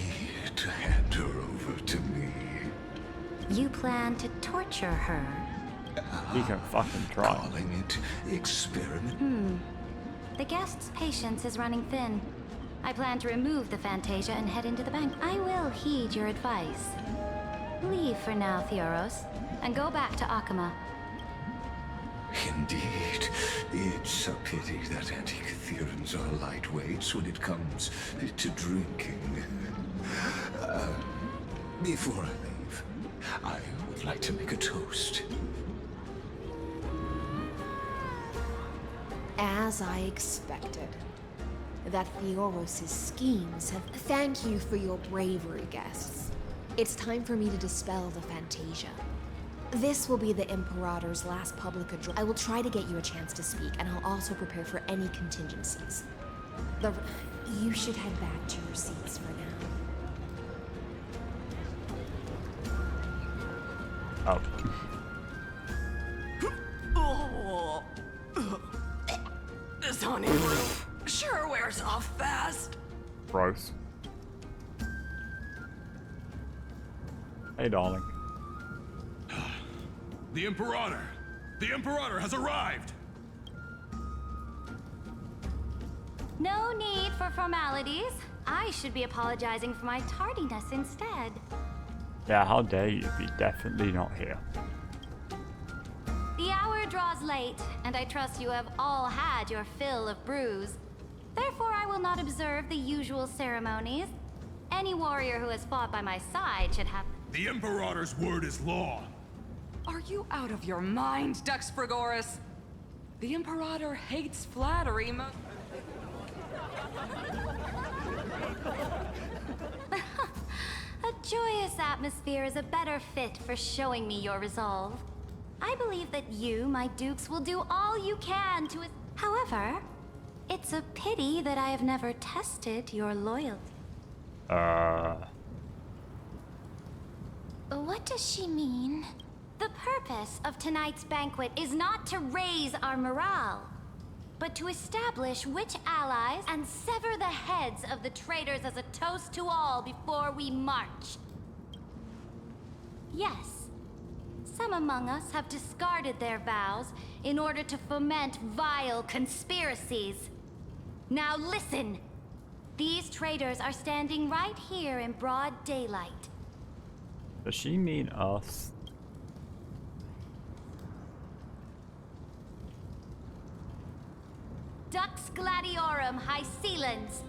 to hand her over to me. You plan to torture her? You can fucking try. Calling it experiment. The guest's patience is running thin. I plan to remove the Fantasia and head into the bank. I will heed your advice. Leave for now, Theoros, and go back to Akama. Indeed, it's a pity that Antikytherans are lightweights when it comes to drinking. Before I leave, I would like to make a toast. As I expected, that Theoros' schemes have... Thank you for your bravery, guests. It's time for me to dispel the Fantasia. This will be the Imperator's last public address. I will try to get you a chance to speak, and I'll also prepare for any contingencies. You should head back to your seats for now. Oh. This honey brew sure wears off fast. Gross. Hey, darling. The Imperator! The Imperator has arrived! No need for formalities. I should be apologizing for my tardiness instead. Yeah, how dare you be definitely not here. The hour draws late, and I trust you have all had your fill of brews. Therefore, I will not observe the usual ceremonies. Any warrior who has fought by my side should have... The Imperator's word is law. Are you out of your mind, Dux Frigoris? The Imperator hates flattery A joyous atmosphere is a better fit for showing me your resolve. I believe that you, my dukes, will do all you can to... However, it's a pity that I have never tested your loyalty. What does she mean? The purpose of tonight's banquet is not to raise our morale, but to establish which allies and sever the heads of the traitors as a toast to all before we march. Yes, some among us have discarded their vows in order to foment vile conspiracies. Now listen! These traitors are standing right here in broad daylight. Does she mean us? Dux Gladiorum Hycelans.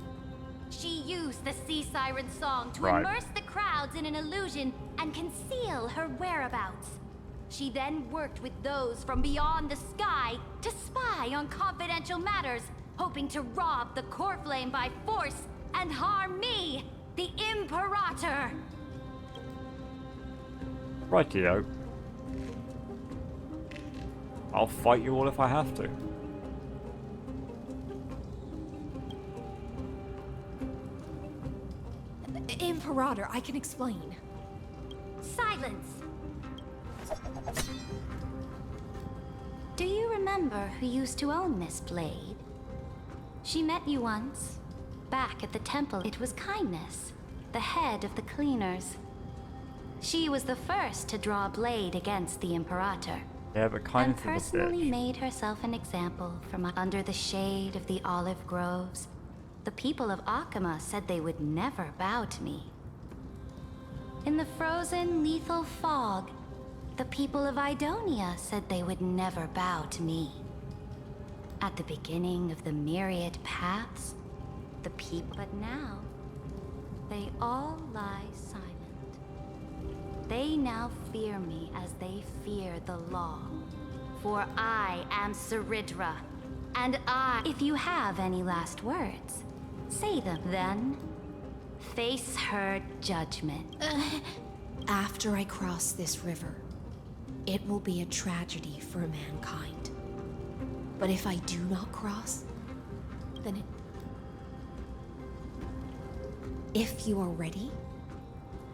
She used the sea siren song to Right. immerse the crowds in an illusion and conceal her whereabouts. She then worked with those from beyond the sky to spy on confidential matters, hoping to rob the core flame by force and harm me, the Imperator. Rightio. I'll fight you all if I have to. Imperator, I can explain. Silence! Do you remember who used to own this blade? She met you once. Back at the temple, it was Kindness, the head of the cleaners. She was the first to draw a blade against the Imperator. Yeah, but And Kindness is a personally bitch. made herself an example from under the shade of the olive groves. The people of Akama said they would never bow to me. In the frozen, lethal fog, the people of Idonia said they would never bow to me. At the beginning of the myriad paths, the people... But now, they all lie silent. They now fear me as they fear the law. For I am Saridra, and I... If you have any last words, say them. Then, face her judgment. After I cross this river, it will be a tragedy for mankind. But if I do not cross, then it... If you are ready,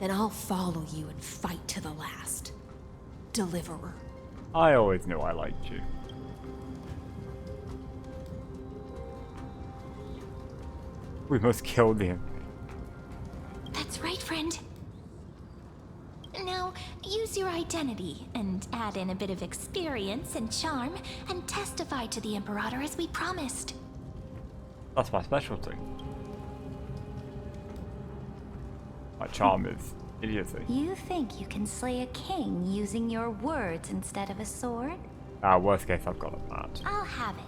then I'll follow you and fight to the last. deliverer. I always knew I liked you. We must kill the That's right, friend. Now, use your identity and add in a bit of experience and charm and testify to the Imperator as we promised. That's my specialty. My charm is idiocy. You think you can slay a king using your words instead of a sword? Worst case, I've got a bat. I'll have it.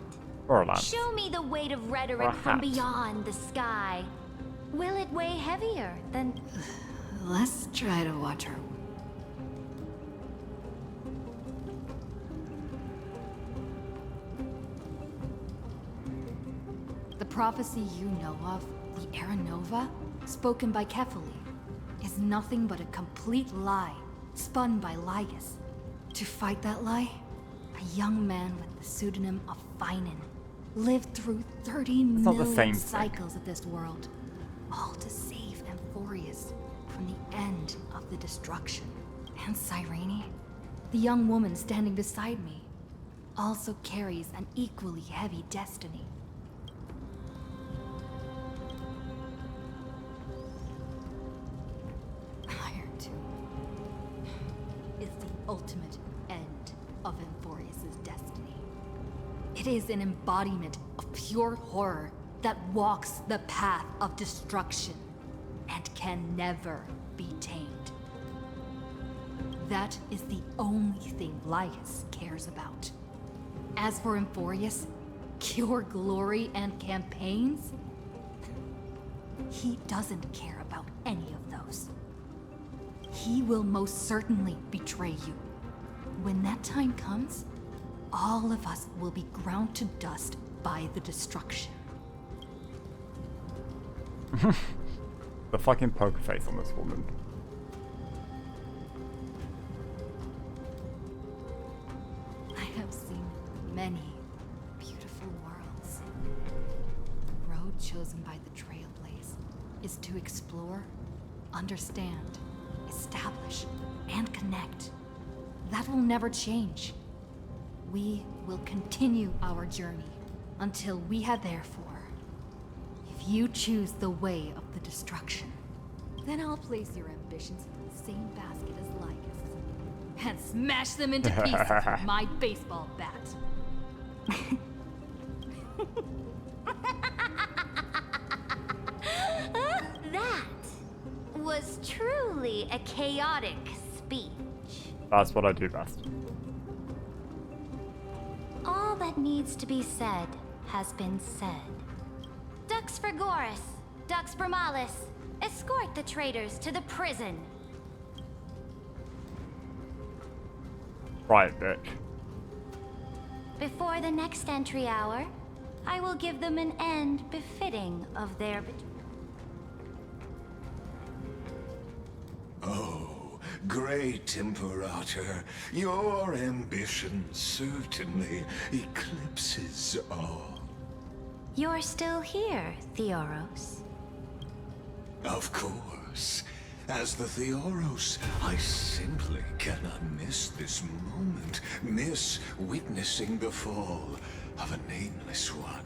Or a lance. Show me the weight of Or rhetoric a from hat. beyond the sky. Will it weigh heavier than... Let's try to watch her. The prophecy you know of, the Era Nova, spoken by Kefali, is nothing but a complete lie, spun by Lygus. To fight that lie, a young man with the pseudonym of Finan lived through 30 not the million same thing. cycles of this world, all to save Amphorius from the end of the destruction. And Cyrene, the young woman standing beside me, also carries an equally heavy destiny. Iron Tomb is the ultimate end of Amphorius' destiny. It is an embodiment of pure horror that walks the path of destruction and can never be tamed. That is the only thing Lygus cares about. As for Amphorius, pure glory and campaigns, he doesn't care about any of those. He will most certainly betray you. When that time comes, all of us will be ground to dust by the destruction. The fucking poker face on this woman. I have seen many beautiful worlds. The road chosen by the Trailblaze is to explore, understand, establish, and connect. That will never change. We will continue our journey until we have therefore. If you choose the way of the destruction, then I'll place your ambitions in the same basket as Lygus and smash them into pieces with my baseball bat. That was truly a chaotic speech. That's what I do best. All that needs to be said has been said. Dux Frigoris, Dux Bromalis, escort the traitors to the prison. Right, bitch. Before the next entry hour, I will give them an end befitting of their betrayal. Oh, great Imperator, your ambition certainly eclipses all. You're still here, Theoros. Of course. As the Theoros, I simply cannot miss this moment, miss witnessing the fall of a nameless one.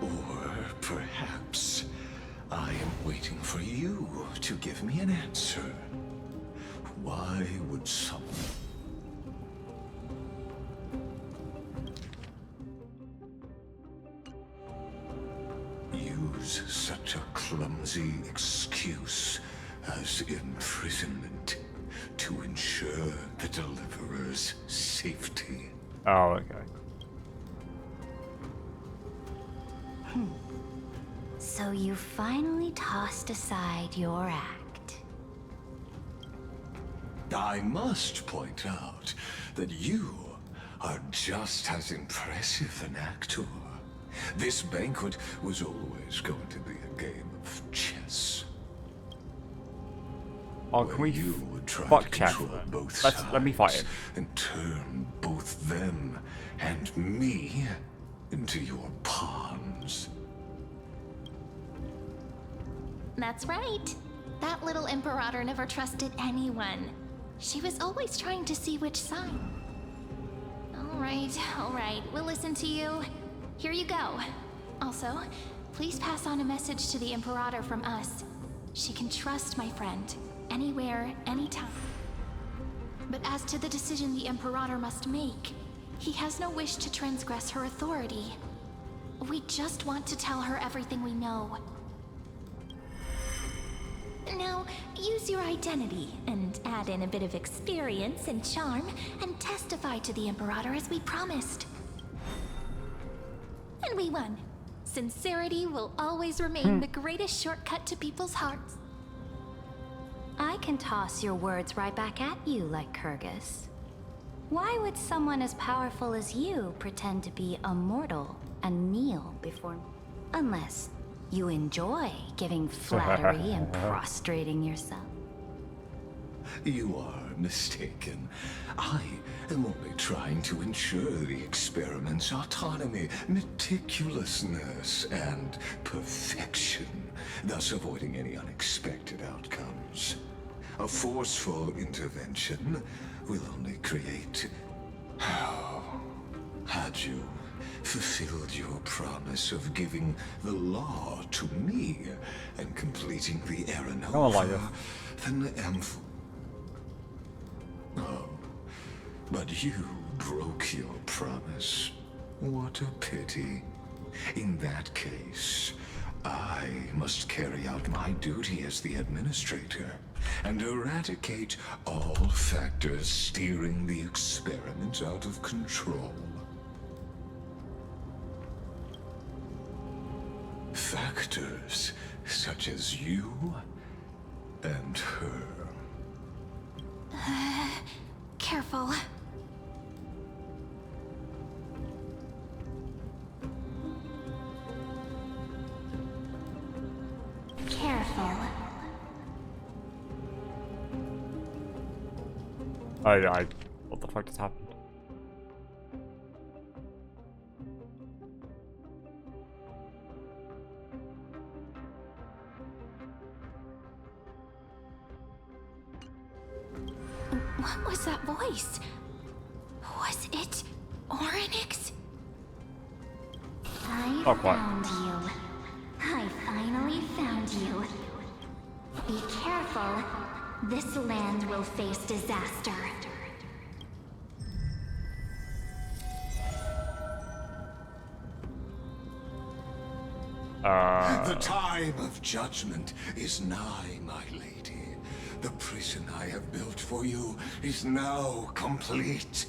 Or perhaps I am waiting for you to give me an answer. Why would someone... use such a clumsy excuse as imprisonment to ensure the Deliverer's safety? Oh, okay. So you finally tossed aside your act. I must point out that you are just as impressive an actor. This banquet was always going to be a game of chess. Oh, can we you would try fuck to chess control then? both Let me fight sides him. and turn both them and me into your pawns. That's right. That little Imperator never trusted anyone. She was always trying to see which side. All right, we'll listen to you. Here you go. Also, please pass on a message to the Imperator from us. She can trust my friend, anywhere, anytime. But as to the decision the Imperator must make, he has no wish to transgress her authority. We just want to tell her everything we know. Now, use your identity and add in a bit of experience and charm and testify to the Imperator as we promised. And we won. Sincerity will always remain the greatest shortcut to people's hearts. I can toss your words right back at you like Kyrgyz. Why would someone as powerful as you pretend to be a mortal and kneel before me? Unless you enjoy giving flattery and prostrating yourself. You are mistaken. I am only trying to ensure the experiment's autonomy, meticulousness, and perfection, thus avoiding any unexpected outcomes. A forceful intervention will only create... Had you fulfilled your promise of giving the law to me and completing the Aranova, then Oh, but you broke your promise. What a pity. In that case, I must carry out my duty as the administrator and eradicate all factors steering the experiment out of control. Factors such as you and her. Careful. Careful. What the fuck just happened? What was that voice? Was it Orynyx? I Not quite. found you. I finally found you. Be careful. This land will face disaster. The time of judgment is nigh, my lady. The prison I have built for you is now complete.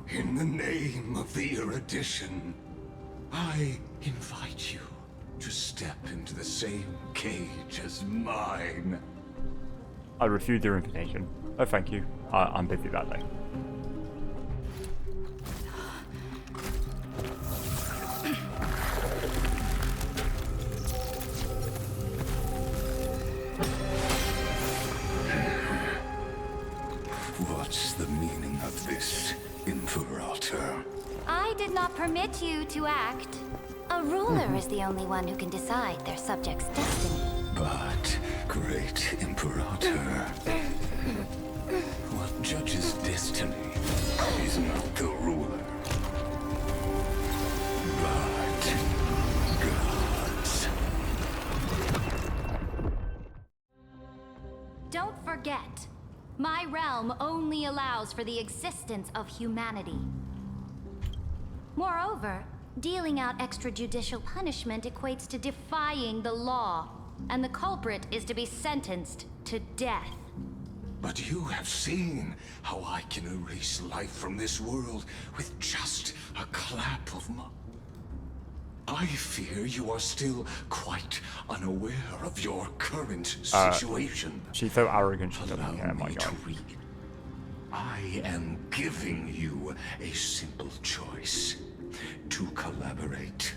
In the name of the erudition, I invite you to step into the same cage as mine. I refuse your invitation. Oh, thank you. I'm busy that day. What's the meaning of this, Imperator? I did not permit you to act. A ruler is the only one who can decide their subject's destiny. But, great Imperator, what judges destiny is not the ruler, but gods. Don't forget, my realm only allows for the existence of humanity. Moreover, dealing out extrajudicial punishment equates to defying the law, and the culprit is to be sentenced to death. But you have seen how I can erase life from this world with just a clap of my... I fear you are still quite unaware of your current situation. She's so arrogant, she doesn't care, my god. I am giving you a simple choice. To collaborate,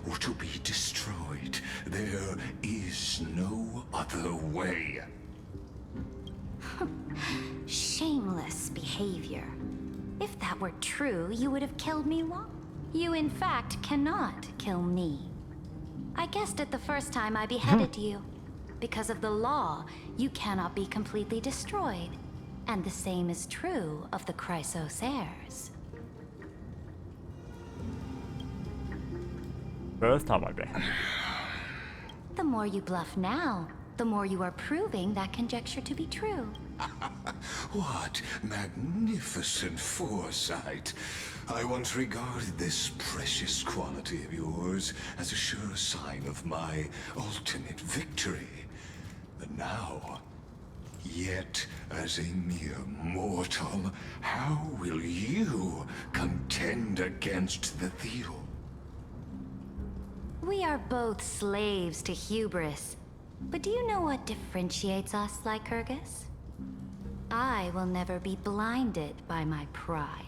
or to be destroyed. There is no other way. Shameless behavior. If that were true, you would have killed me long. You in fact cannot kill me. I guessed it the first time I beheaded you. Because of the law, you cannot be completely destroyed. And the same is true of the Chrysos heirs. First time I bet. The more you bluff now, the more you are proving that conjecture to be true. What magnificent foresight. I once regarded this precious quality of yours as a sure sign of my ultimate victory. But now, yet as a mere mortal, how will you contend against the Theo? We are both slaves to hubris. But do you know what differentiates us, Lycurgus? I will never be blinded by my pride.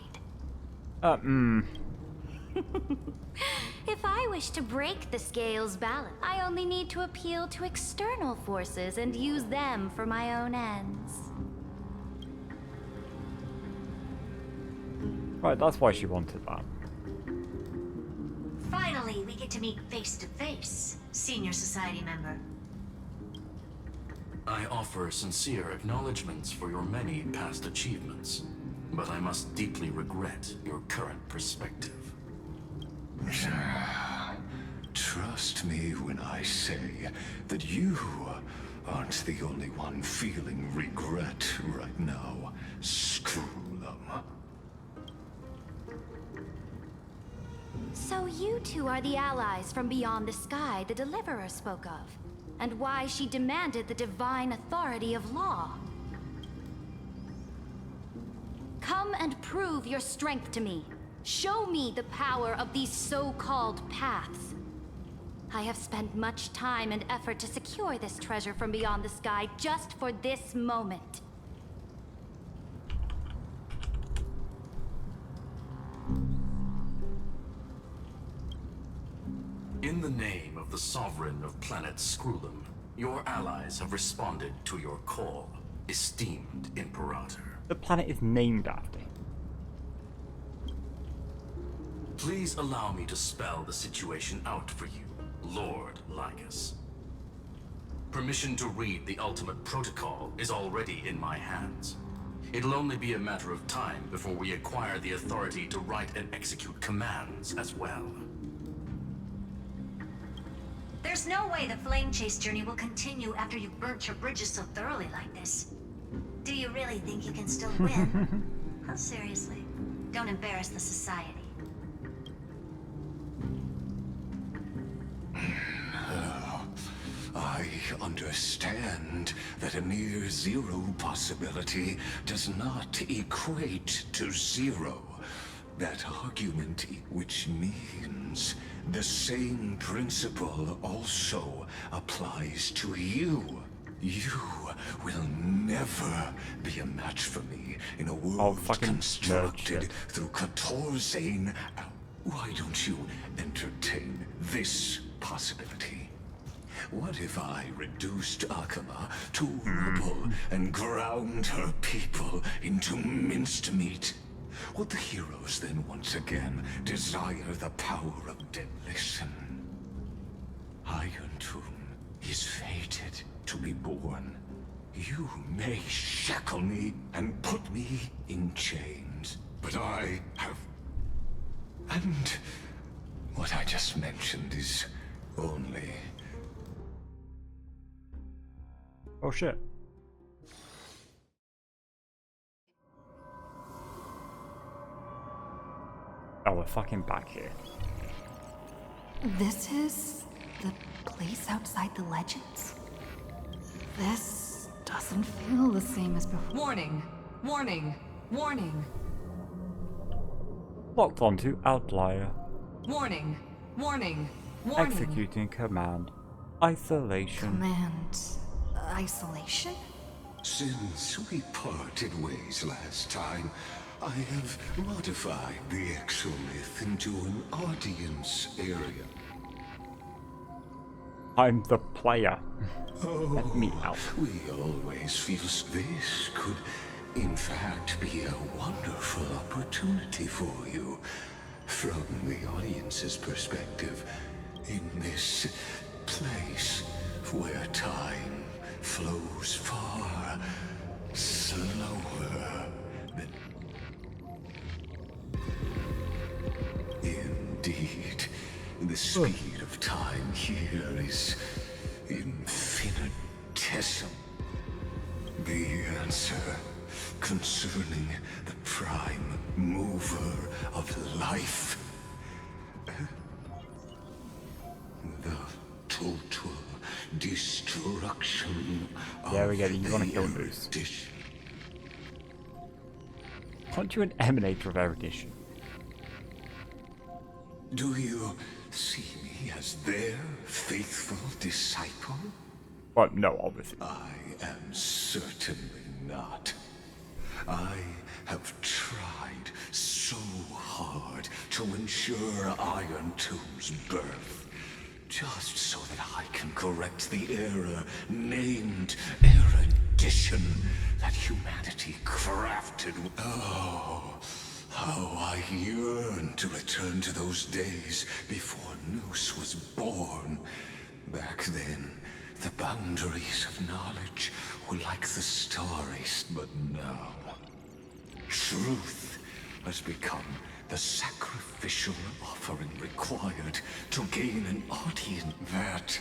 If I wish to break the scales balance, I only need to appeal to external forces and use them for my own ends. Right, that's why she wanted that. Finally, we get to meet face to face, Senior Society member. I offer sincere acknowledgments for your many past achievements, but I must deeply regret your current perspective. Trust me when I say that you aren't the only one feeling regret right now, Screwlum. So you two are the allies from beyond the sky the Deliverer spoke of, and why she demanded the divine authority of law. Come and prove your strength to me. Show me the power of these so-called paths. I have spent much time and effort to secure this treasure from beyond the sky just for this moment. In the name of the Sovereign of Planet Screwlum, your allies have responded to your call, esteemed Imperator. The planet is named after him. Please allow me to spell the situation out for you, Lord Lycus. Permission to read the ultimate protocol is already in my hands. It'll only be a matter of time before we acquire the authority to write and execute commands as well. There's no way the flame chase journey will continue after you've burnt your bridges so thoroughly like this. Do you really think you can still win? Oh, seriously, don't embarrass the society. I understand that a near zero possibility does not equate to zero. That argument, which means the same principle also applies to you. You will never be a match for me in a world constructed through Katorzane. Why don't you entertain this possibility? What if I reduced Akama to rubble and ground her people into minced meat? Would the heroes then once again desire the power of demolition? Iron Tomb is fated to be born. You may shackle me and put me in chains, but I have... And what I just mentioned is only... Oh shit. Oh, we're fucking back here. This is the place outside the legends? This doesn't feel the same as before. Warning! Warning! Warning! Locked onto Outlier. Warning! Warning! Warning! Executing command. Isolation. Command... isolation? Since we parted ways last time, I have modified the exolith into an audience area. I'm the player. Oh, let me out. We always feel this could, in fact, be a wonderful opportunity for you. From the audience's perspective, in this place, where time flows far slower than... Indeed, the speed of time here is infinitesimal. The answer concerning the prime mover of life. The total destruction There we go, of you want to kill the Moose. Aren't you an emanator of erudition? Do you see me as their faithful disciple? Well, no, obviously. I am certainly not. I have tried so hard to ensure Iron Tomb's birth, just so that I can correct the error named erudition that humanity crafted. Oh, how I yearn to return to those days before Noose was born. Back then, the boundaries of knowledge were like the stars, but now, truth has become the sacrificial offering required to gain an audience. That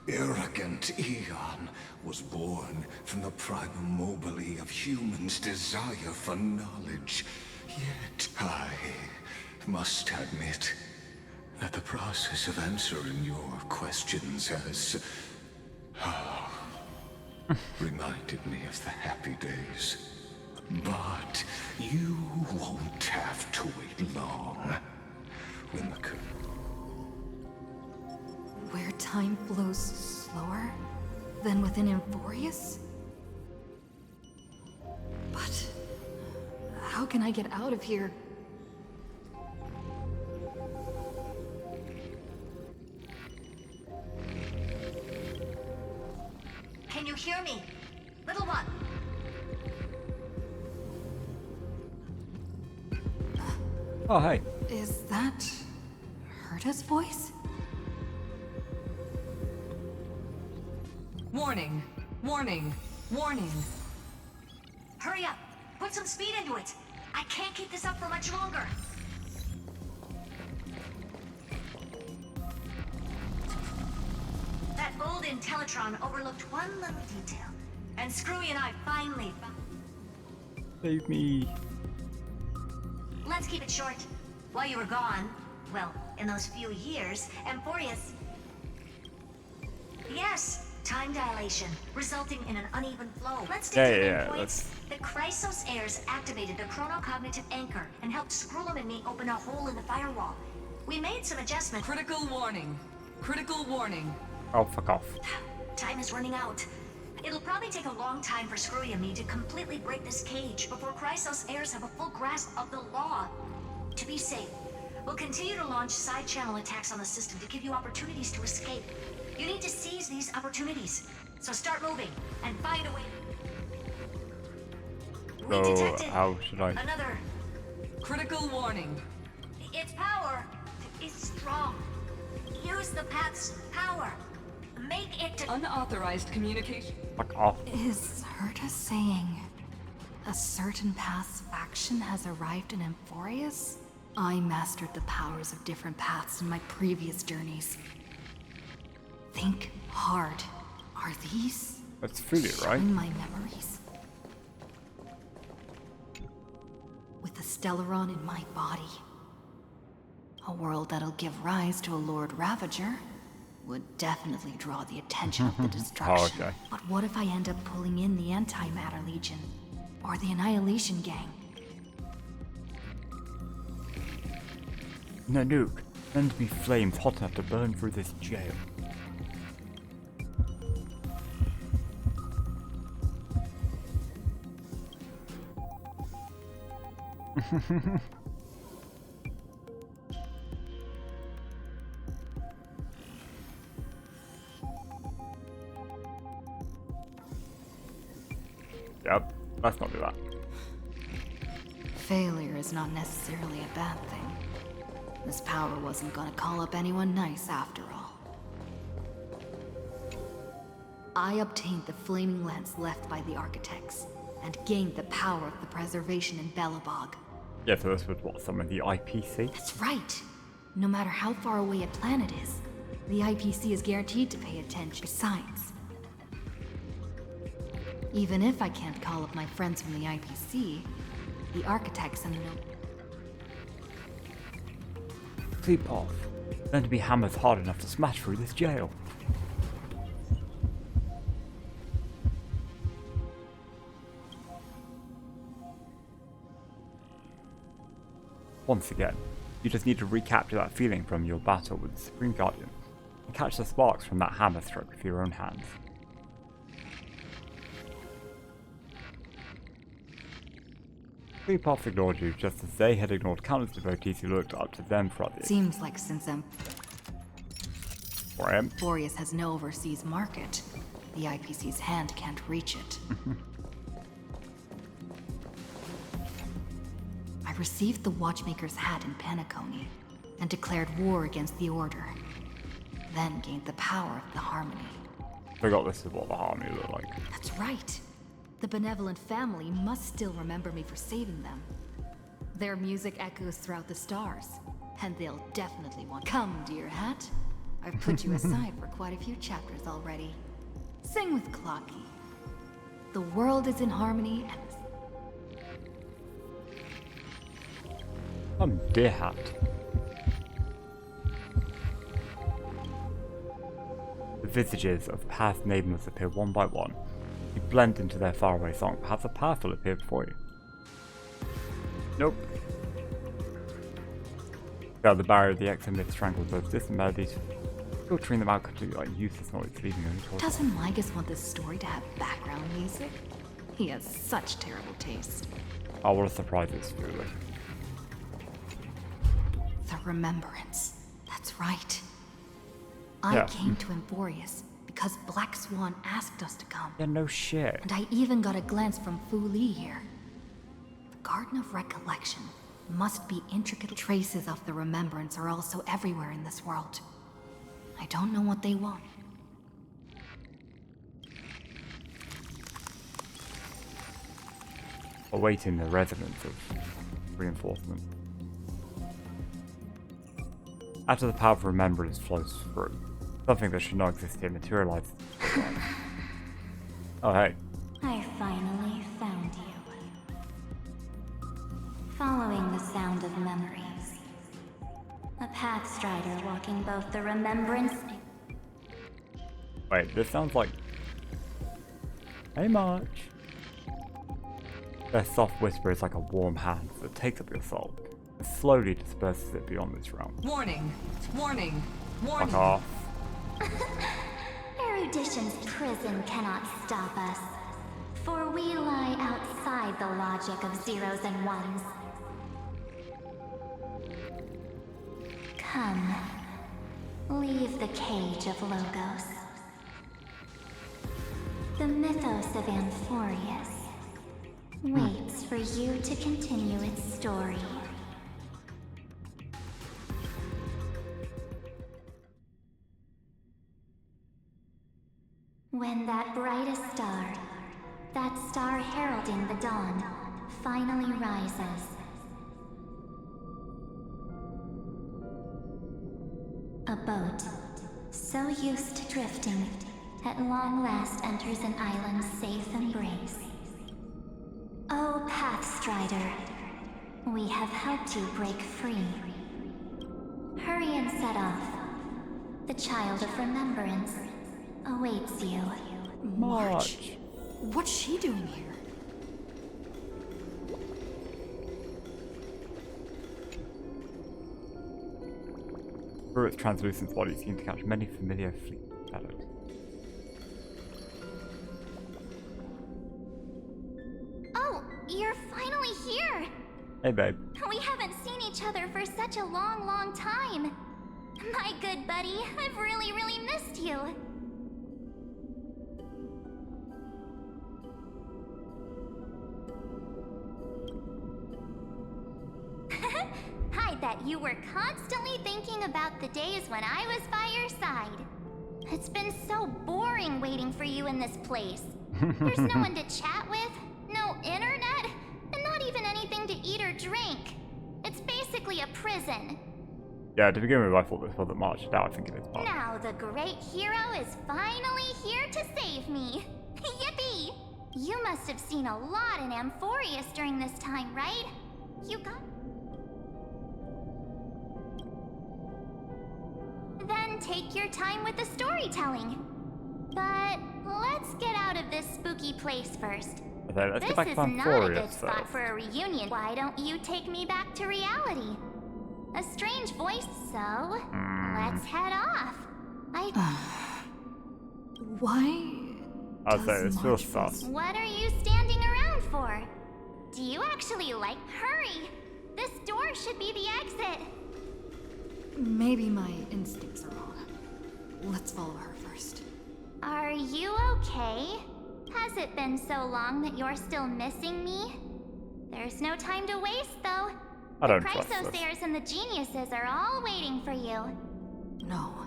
arrogant Eon was born from the primal mobile of humans' desire for knowledge. Yet I must admit that the process of answering your questions has reminded me of the happy days. But you won't have to wait long. When the Where time flows slower than within Emphorius? But how can I get out of here? Can you hear me? Little one. Oh, hey. Is that Herta's voice? Warning, warning, warning. Hurry up. Put some speed into it. I can't keep this up for much longer. That old Intellitron overlooked one little detail. And Screwy and I finally found... Save me. Let's keep it short. While you were gone, well, in those few years, Emphorius... Yes, time dilation, resulting in an uneven flow. Let's stick to the main points. The Chrysos heirs activated the chronocognitive anchor and helped Skrullum and me open a hole in the firewall. We made some adjustments. Critical warning. Critical warning. Oh, fuck off. Time is running out. It'll probably take a long time for Screwy and me to completely break this cage before Chrysos heirs have a full grasp of the law. To be safe, we'll continue to launch side-channel attacks on the system to give you opportunities to escape. You need to seize these opportunities. So start moving and find a way. We detected how should I? another critical warning. Its power is strong. Use the path's power. Make it unauthorized communication. Fuck off. Is Herta saying a certain path's faction has arrived in Emphorius? I mastered the powers of different paths in my previous journeys. Think hard. Are these? That's Fully, right? In my memories. With the Stellaron in my body. A world that'll give rise to a Lord Ravager would definitely draw the attention of the destruction. Oh, okay. But what if I end up pulling in the Antimatter Legion? Or the Annihilation Gang? Nanook, send me flames hot enough to burn through this jail. Yep, let's not do that. Failure is not necessarily a bad thing. This power wasn't gonna call up anyone nice after all. I obtained the flaming lance left by the architects, and gained the power of the preservation in Belobog. Yeah, so this was what, some of the IPC? That's right! No matter how far away a planet is, the IPC is guaranteed to pay attention. Besides, even if I can't call up my friends from the IPC, the architects and the Sleep off. Learn to be hammers hard enough to smash through this jail. Once again, you just need to recapture that feeling from your battle with the Supreme Guardian, and catch the sparks from that hammer stroke with your own hands. Sleep off ignored you just as they had ignored countless devotees who looked up to them for the Seems like since Graham. Emporius has no overseas market, the IPC's hand can't reach it. I received the Watchmaker's hat in Penacony, and declared war against the Order. Then gained the power of the Harmony. Forgot this is what the Harmony looked like. That's right. The benevolent family must still remember me for saving them. Their music echoes throughout the stars, and they'll definitely want— Come, dear hat. I've put you aside for quite a few chapters already. Sing with Clocky. The world is in harmony and— Dear hat. The visages of past neighbours appear one by one. You blend into their faraway song. Perhaps a path will appear before you. Nope. The barrier of the exomyth strangles those distant melodies, filtering them out completely like useless noise, leaving only cause. Doesn't Migas want this story to have background music? He has such terrible taste. Oh, what a surprise it's truly. The Remembrance. That's right. I came to Emporius because Black Swan asked us to come. Yeah, no shit. And I even got a glance from Fu Li here. The Garden of Recollection must be intricate. Traces of the Remembrance are also everywhere in this world. I don't know what they want. Awaiting the resonance of reinforcement. After the power of remembrance flows through, something that should not exist here materializes. Oh hey. I finally found you. Following the sound of memories. A pathstrider walking both the remembrance. Wait, this sounds like... Hey March. Their soft whisper is like a warm hand that takes up your soul and slowly disperses it beyond this realm. Warning! Warning! Warning! Fuck off. Erudition's prison cannot stop us, for we lie outside the logic of zeros and ones. Come, leave the cage of Logos. The mythos of Amphorius waits for you to continue its story. When that brightest star, that star heralding the dawn, finally rises, a boat, so used to drifting, at long last enters an island's safe embrace. Oh, Pathstrider, we have helped you break free. Hurry and set off. The Child of Remembrance awaits you. March. What's she doing here? Through its translucent body, you seem to catch many familiar fleeting shadows. Oh, you're finally here! Hey babe. We haven't seen each other for such a long, long time. My good buddy, I've really, really missed you. I bet you were constantly thinking about the days when I was by your side. It's been so boring waiting for you in this place. There's no one to chat with, no internet, and not even anything to eat or drink. It's basically a prison. Yeah, to begin with, I thought this wasn't much. Now I think it is much. Now the great hero is finally here to save me. Yippee! You must have seen a lot in Amphorius during this time, right? You got... Then take your time with the storytelling. But let's get out of this spooky place first. Okay, let's get back to This is not a Amphorius good spot first. for a reunion. Why don't you take me back to reality? A strange voice, so let's head off. Why? I'll say this feels sus. What are you standing around for? Do you actually like... Hurry! This door should be the exit. Maybe my instincts are wrong. Let's follow her first. Are you okay? Has it been so long that you're still missing me? There's no time to waste, though. I don't the trust this. Chrysosayers and the geniuses are all waiting for you. No.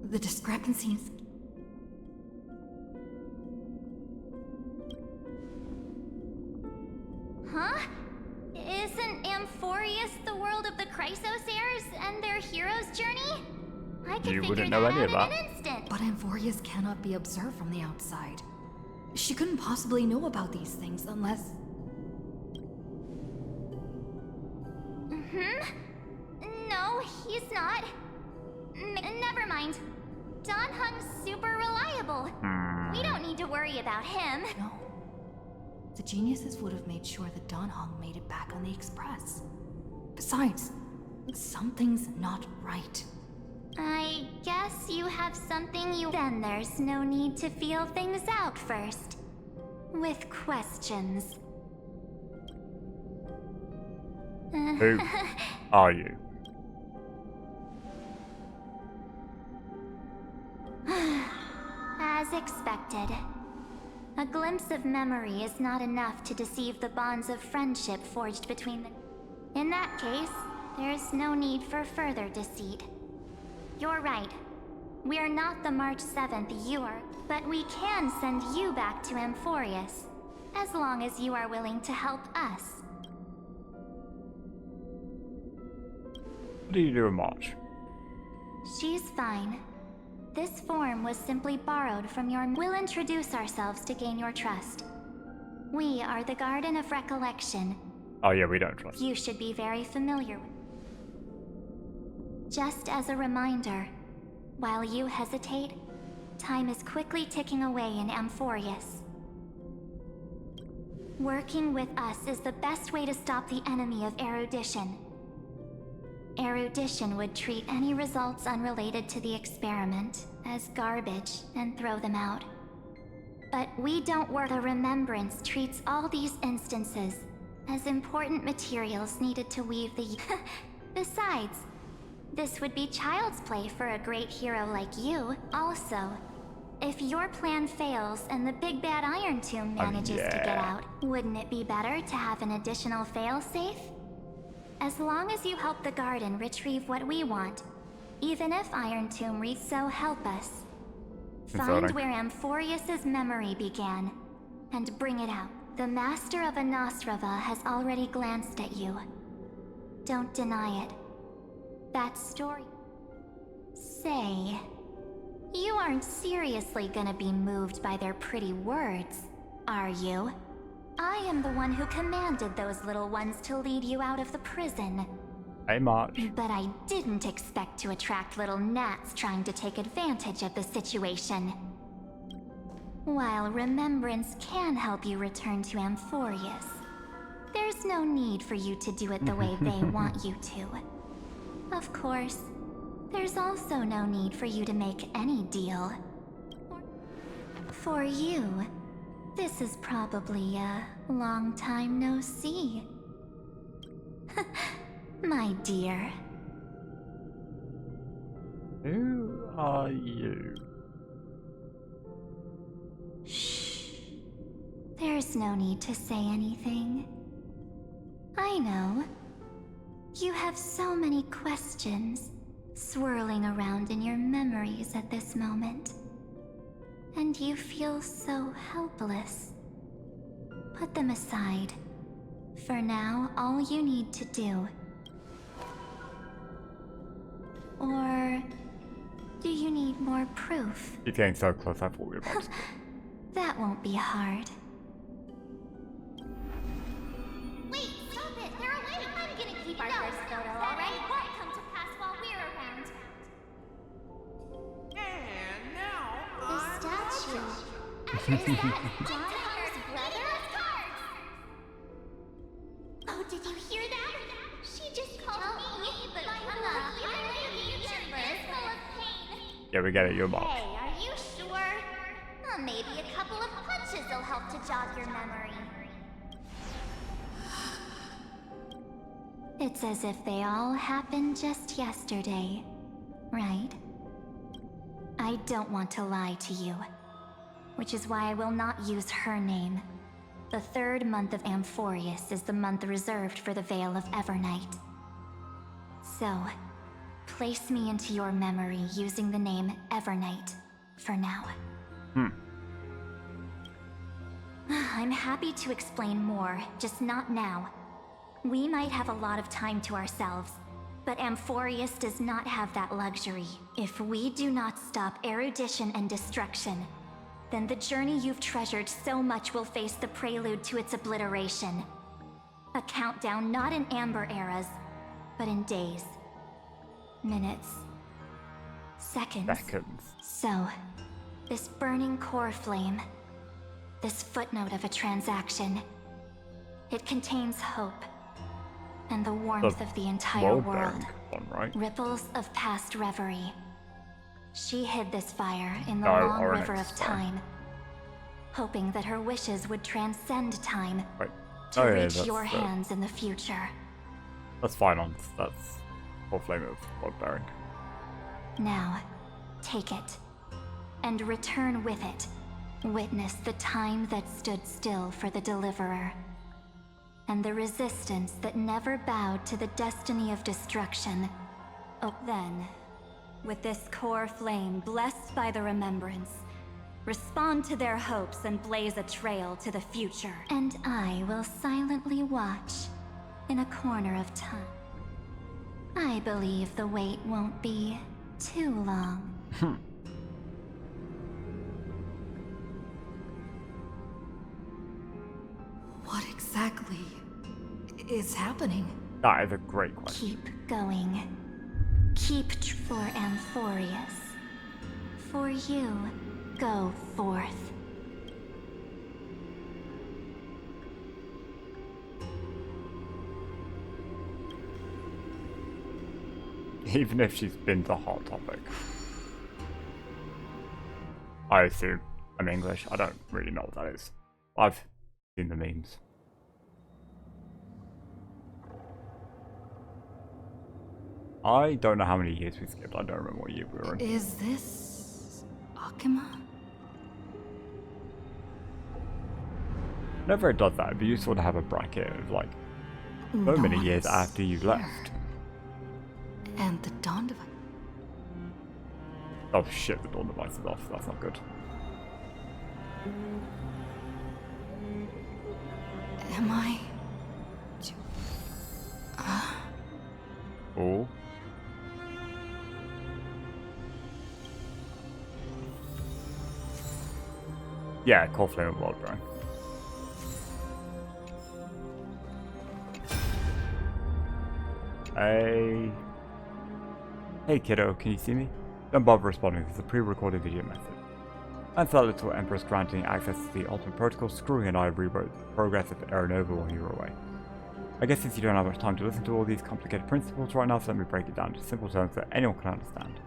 The discrepancies... Huh? Isn't Amphorius the world of the Chrysosayers and their hero's journey? I could You figure wouldn't that know out any of in that. an instant. But Amphorius cannot be observed from the outside. She couldn't possibly know about these things unless... No, he's not. Never mind. Don Hung's super reliable. We don't need to worry about him. No. The geniuses would have made sure that Don Hung made it back on the Express. Besides, something's not right. I guess you have something you... Then there's no need to feel things out first. With questions. Who are you? As expected. A glimpse of memory is not enough to deceive the bonds of friendship forged between them. In that case, there's no need for further deceit. You're right. We're not the March 7th you are, but we can send you back to Amphorius, as long as you are willing to help us. What do you do in March? She's fine. This form was simply borrowed from your... We'll introduce ourselves to gain your trust. We are the Garden of Recollection. Oh yeah, we don't trust. You should be very familiar with... Just as a reminder, while you hesitate, time is quickly ticking away in Amphorius. Working with us is the best way to stop the enemy of erudition. Erudition would treat any results unrelated to the experiment as garbage and throw them out. But we don't work. The Remembrance treats all these instances as important materials needed to weave the... Besides, this would be child's play for a great hero like you. Also, if your plan fails and the big bad Iron Tomb manages to get out, wouldn't it be better to have an additional failsafe? As long as you help the Garden retrieve what we want, even if Iron Tomb so help us. Find where Amphorius's memory began, and bring it out. The Master of Anastrava has already glanced at you. Don't deny it. That story... Say... You aren't seriously gonna be moved by their pretty words, are you? I am the one who commanded those little ones to lead you out of the prison. Hey, March. But I didn't expect to attract little gnats trying to take advantage of the situation. While Remembrance can help you return to Amphorius, there's no need for you to do it the way they want you to. Of course, there's also no need for you to make any deal. For you, this is probably a long time no see. My dear. Who are you? Shh. There's no need to say anything. I know. You have so many questions, swirling around in your memories at this moment. And you feel so helpless. Put them aside. For now, all you need to do. Or do you need more proof? You're getting so close, I thought we were about to. That won't be hard. Wait, stop it! They're awake! I'm gonna keep our first photo, alright? It won't come to pass while we're around. And now The statue. Is that Don's brother? Oh, did you hear that? She just called me, but I'm not future is full of pain. Yeah, we get it, you're Bob. Hey, are you sure? Well, maybe a couple of punches will help to jog your memory. It's as if they all happened just yesterday, right? I don't want to lie to you, which is why I will not use her name. The third month of Amphorius is the month reserved for the Veil of Evernight. So, place me into your memory using the name Evernight for now. I'm happy to explain more, just not now. We might have a lot of time to ourselves, but Amphorius does not have that luxury. If we do not stop erudition and destruction, then the journey you've treasured so much will face the prelude to its obliteration. A countdown not in Amber eras, but in days, minutes, seconds. So, this burning core flame, this footnote of a transaction, it contains hope and the warmth of the entire world. Right? Ripples of past reverie. She hid this fire in the long river of time, hoping that her wishes would transcend time to reach your hands in the future. That's fine on. That's full flame of blood bearing. Now, take it, and return with it. Witness the time that stood still for the Deliverer, and the resistance that never bowed to the destiny of destruction. Oh, then, with this core flame blessed by the remembrance, respond to their hopes and blaze a trail to the future. And I will silently watch in a corner of time. I believe the wait won't be too long. What exactly is happening? That is a great question. Keep going. Keep for Amphorius. For you, go forth. Even if she's been the hot topic. I assume I'm English. I don't really know what that is. I've seen the memes. I don't know how many years we skipped. I don't remember what year we were in. Is this Akima? Whenever it does that, it'd be useful to have a bracket of like so many years after you left. And the Dawn Device. Oh shit, the Dawn Device is off. That's not good. Am I? Oh. Yeah, Core Flame of World Brand. Hey kiddo, can you see me? Don't bother responding, this is a pre-recorded video message. Thanks to that little Empress granting access to the ultimate protocol, Screwy and I rewrote the progress of Aeronova while you were away. I guess since you don't have much time to listen to all these complicated principles right now, so let me break it down into simple terms that anyone can understand.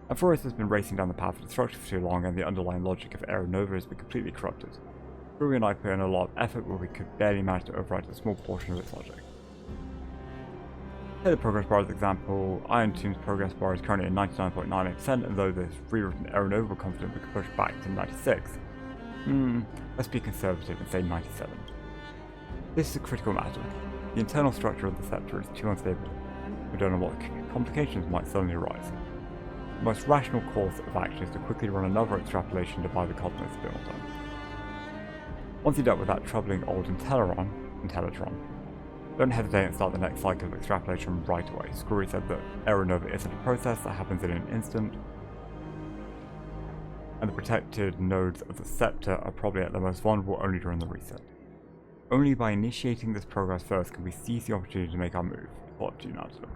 Amphorius has been racing down the path of destruction for too long, and the underlying logic of Aeronova has been completely corrupted. Screwy and I put in a lot of effort where we could barely manage to override a small portion of its logic. Take the progress bar as an example. Iron Tomb's progress bar is currently at 99.98%, and though this rewritten Aeronova, we're confident we can push back to 96. Let's be conservative and say 97. This is a critical matter. The internal structure of the scepter is too unstable. we don't know what complications might suddenly arise. The most rational course of action is to quickly run another extrapolation to buy the cosmos a bit more time. Once you're done with that troubling old Intellitron, don't hesitate and start the next cycle of extrapolation right away. Screwy said that error nova isn't a process that happens in an instant, and the protected nodes of the scepter are probably at their most vulnerable only during the reset. Only by initiating this progress first can we seize the opportunity to make our move. It's up to you now to do.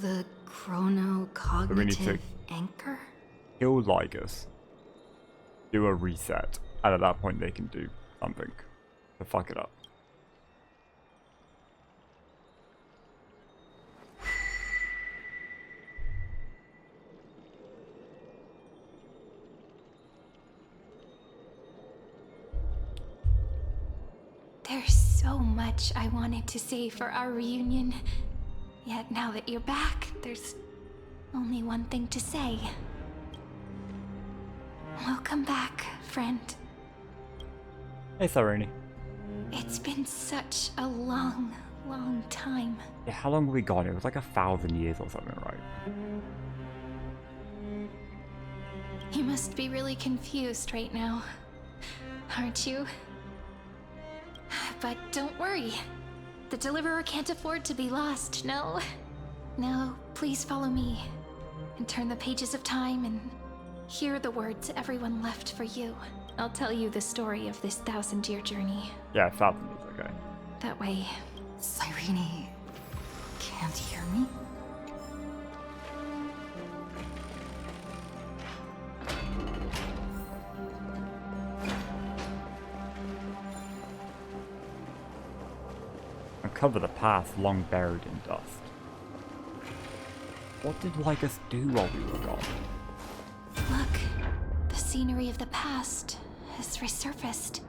The chronocognitive anchor? Kill Lygus, do a reset, and at that point they can do something to fuck it up. There's so much I wanted to say for our reunion. Yet now that you're back, there's only one thing to say. Welcome back, friend. Hey, Saruni. It's been such a long, long time. Yeah, how long were we gone? It was like 1,000 years or something, right? You must be really confused right now, aren't you? But don't worry. The Deliverer can't afford to be lost, no? No, please follow me and turn the pages of time and hear the words everyone left for you. I'll tell you the story of this 1,000-year journey. Yeah, 1,000 years, okay. That way... Cyrene can't hear me? Uncover the path long buried in dust. What did Lygus do while we were gone? Look, the scenery of the past has resurfaced.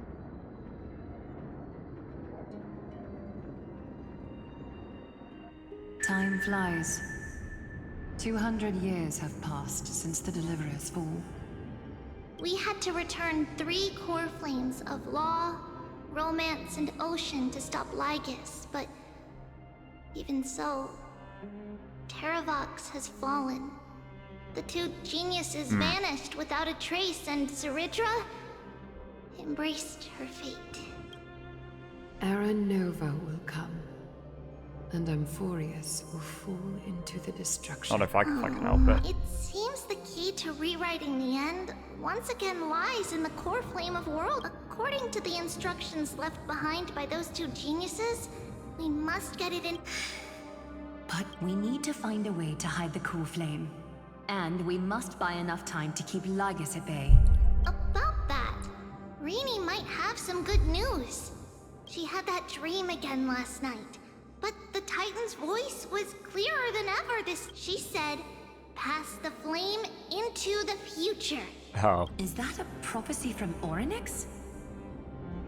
Time flies. 200 years have passed since the Deliverer's fall. We had to return 3 core flames of law, romance, and ocean to stop Lygus, but even so, Terravox has fallen. The 2 geniuses vanished without a trace, and Zeridra embraced her fate. Era Nova will come, and Amphorius will fall into the destruction. Not if I can fucking help it. It seems the key to rewriting the end once again lies in the core flame of world. According to the instructions left behind by those 2 geniuses, we must get it in. But we need to find a way to hide the core flame. And we must buy enough time to keep Lygus at bay. About that, Rini might have some good news. She had that dream again last night, but the Titan's voice was clearer than ever. She said, "Pass the flame into the future." Oh. Is that a prophecy from Orynyx?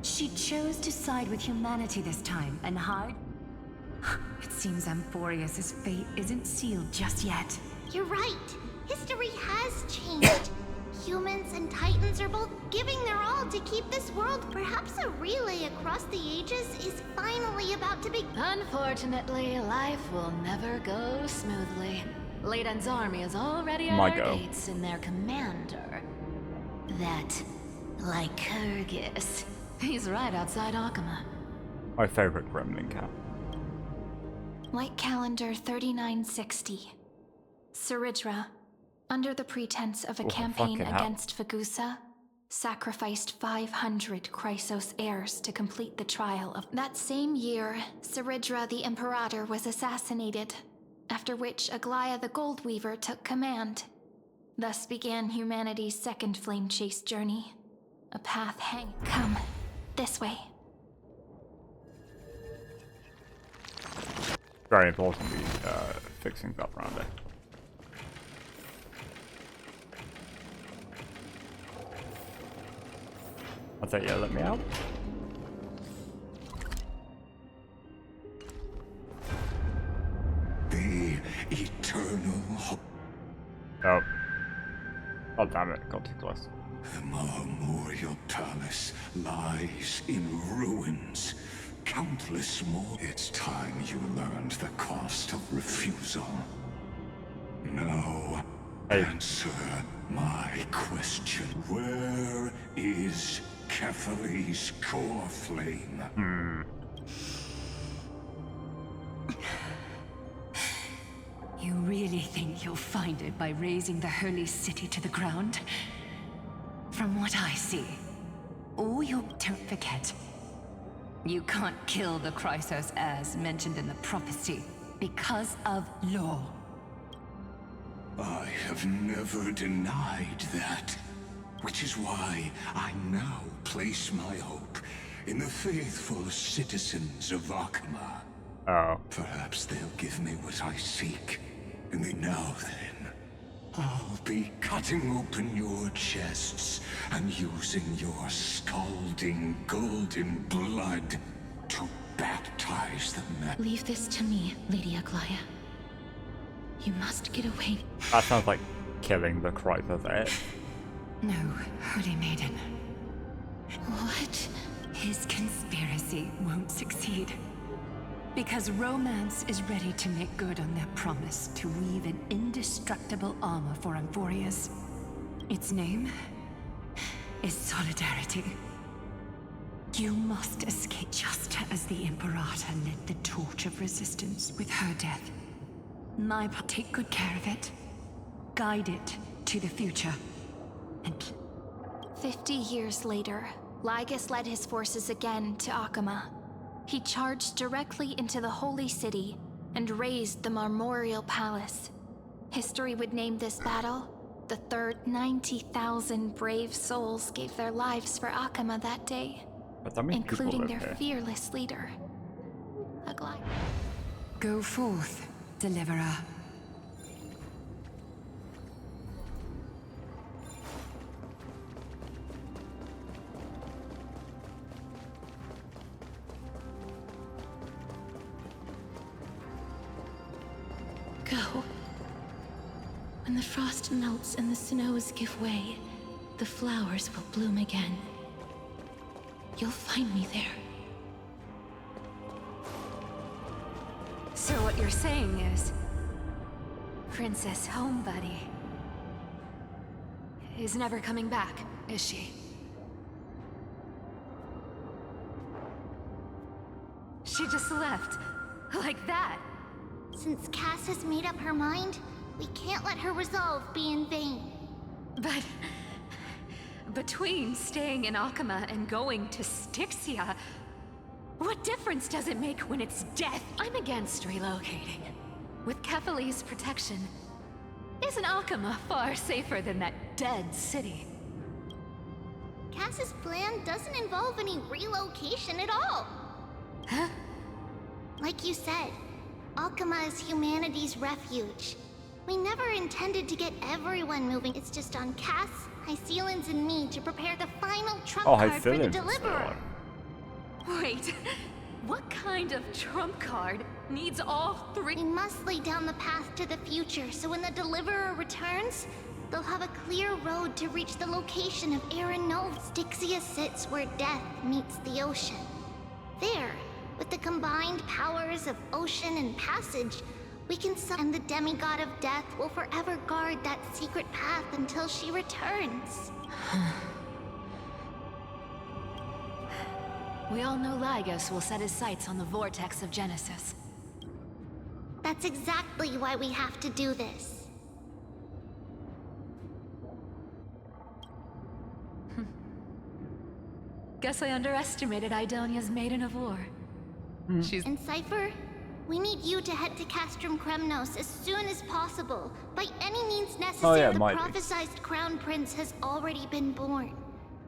She chose to side with humanity this time and hide. It seems Amphorius' fate isn't sealed just yet. You're right. History has changed. Humans and Titans are both giving their all to keep this world. Perhaps a relay across the ages is finally about to begin. Unfortunately, life will never go smoothly. Leiden's army is already at My our go. gates, and their commander, that Lycurgus, he's right outside Akama. My favorite gremlin cat. Light calendar 3960. Zeridra, under the pretense of a campaign fucking hell. against Vagusa, sacrificed 500 Chrysos heirs to complete the trial of... That same year, Zeridra the Imperator was assassinated, after which Aglaia the Goldweaver took command. Thus began humanity's second flame chase journey. A path Come, this way. Very important we fix things up around there. I'll say, yeah, let me out. The eternal hope. Oh. Oh, damn it. Got too close. The Memorial Palace lies in ruins. countless more. It's time you learned the cost of refusal. Now, answer my question. Where is Kefali's core flame? You really think you'll find it by razing the holy city to the ground? From what I see, don't forget. You can't kill the Chrysos as mentioned in the prophecy because of law. I have never denied that, which is why I now place my hope in the faithful citizens of Akama. Oh. Perhaps they'll give me what I seek, and now then, I'll be cutting open your chests and using your scalding golden blood to baptize them. Leave this to me, Lady Aglaya. You must get away. That sounds like killing the Chrysos, eh? No, Holy Maiden. What? His conspiracy won't succeed. Because Romance is ready to make good on their promise to weave an indestructible armor for Amphorius. Its name is Solidarity. You must escape just as the Imperator lit the torch of resistance with her death. My part, take good care of it. Guide it to the future. And 50 years later, Lygus led his forces again to Akama. He charged directly into the Holy City and razed the Marmorial Palace. History would name this battle the third. 90,000 brave souls gave their lives for Akama that day, including their fearless leader, Aglaya. Go forth, Deliverer. Go. When the frost melts and the snows give way, the flowers will bloom again. You'll find me there. So what you're saying is, Princess Homebuddy is never coming back, is she? She just left, like that. Since Cass has made up her mind, we can't let her resolve be in vain. But between staying in Akama and going to Styxia, what difference does it make when it's death? I'm against relocating. With Kefali's protection, isn't Akama far safer than that dead city? Cass's plan doesn't involve any relocation at all. Huh? Like you said, Akama is humanity's refuge. We never intended to get everyone moving. It's just on Cass, Hycealans, and me to prepare the final trump card for the Deliverer. Wait, what kind of trump card needs all three? We must lay down the path to the future, so when the Deliverer returns, they'll have a clear road to reach the location of Aaron Nov. Styxia sits where death meets the ocean. There, with the combined powers of ocean and passage, we can summon the demigod of death will forever guard that secret path until she returns. We all know Lygus will set his sights on the vortex of Genesis. That's exactly why we have to do this. Guess I underestimated Idonia's Maiden of War. And Cypher, we need you to head to Castrum Kremnos as soon as possible. By any means necessary, the prophesized Crown Prince has already been born.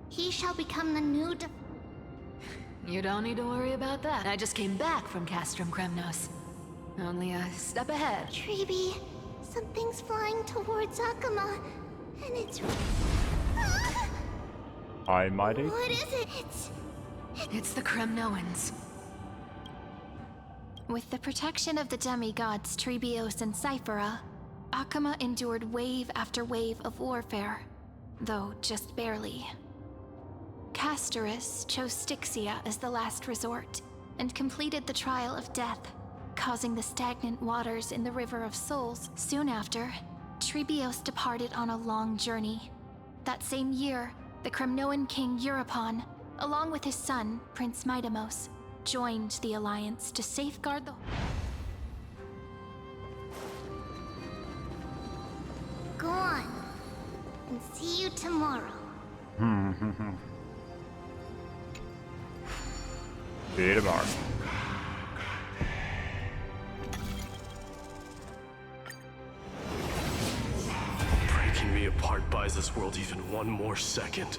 He shall become the new You don't need to worry about that. I just came back from Castrum Kremnos. Only a step ahead. Treeby, something's flying towards Akama, and it's... Hi, Mighty. What is it? It's the Kremnoans. With the protection of the demigods Trebios and Cyphera, Akama endured wave after wave of warfare, though just barely. Castorus chose Styxia as the last resort, and completed the trial of death, causing the stagnant waters in the River of Souls. Soon after, Trebios departed on a long journey. That same year, the Kremnoan king Euripon, along with his son, Prince Midamos, joined the Alliance to safeguard the... Go on, and see you tomorrow. See you tomorrow. Breaking me apart buys this world even one more second.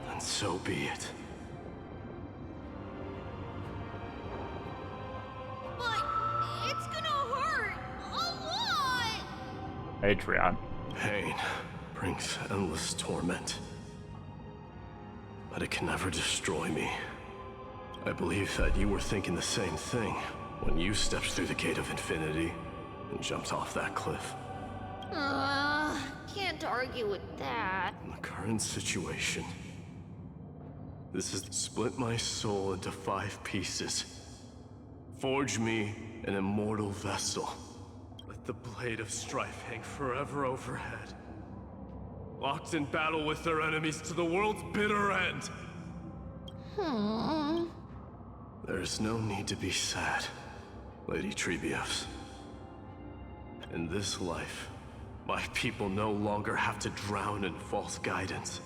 And so be it. But it's gonna hurt a lot! Adrian. Pain brings endless torment. But it can never destroy me. I believe that you were thinking the same thing when you stepped through the gate of infinity and jumped off that cliff. Can't argue with that. In the current situation, this is split my soul into 5 pieces. Forge me an immortal vessel. Let the blade of strife hang forever overhead. Locked in battle with their enemies to the world's bitter end. There's no need to be sad, Lady Trebios. In this life, my people no longer have to drown in false guidance.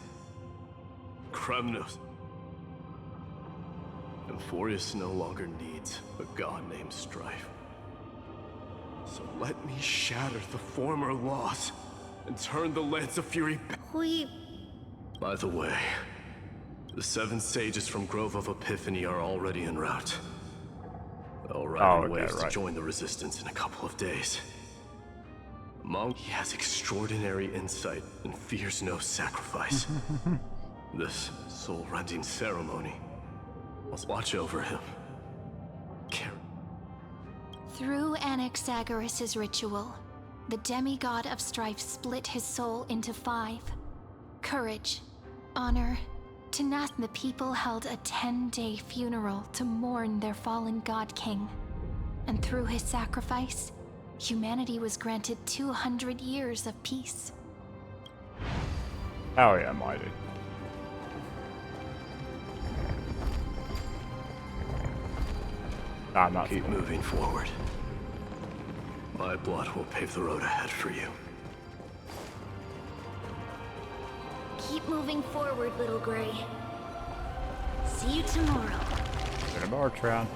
Kremnos. Emphorius no longer needs a god named Strife. So let me shatter the former laws and turn the Lance of Fury back. By the way, the 7 sages from Grove of Epiphany are already en route. They'll arrive in waves to join the resistance in a couple of days. Among he has extraordinary insight and fears no sacrifice. This soul-rending ceremony must watch over him. Through Anaxagoras' ritual, the demigod of strife split his soul into 5. Courage, honor, tenacity. The people held a 10-day funeral to mourn their fallen god king. And through his sacrifice, humanity was granted 200 years of peace. Hell yeah, mighty. Keep moving forward. My blood will pave the road ahead for you. Keep moving forward, little Gray. See you tomorrow. See you tomorrow, Tron.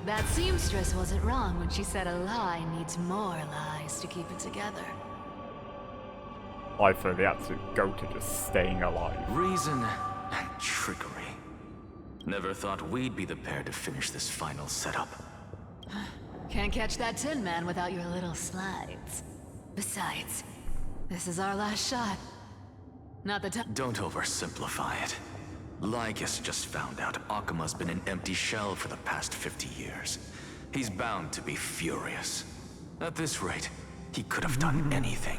That seamstress wasn't wrong when she said a lie needs more lies to keep it together. Life for the absolute goat to just staying alive. Reason and trickery. Never thought we'd be the pair to finish this final setup. Can't catch that Tin Man without your little slides. Besides, this is our last shot. Not the time. Don't oversimplify it. Lycus just found out Akima's been an empty shell for the past 50 years. He's bound to be furious. At this rate, he could have done anything.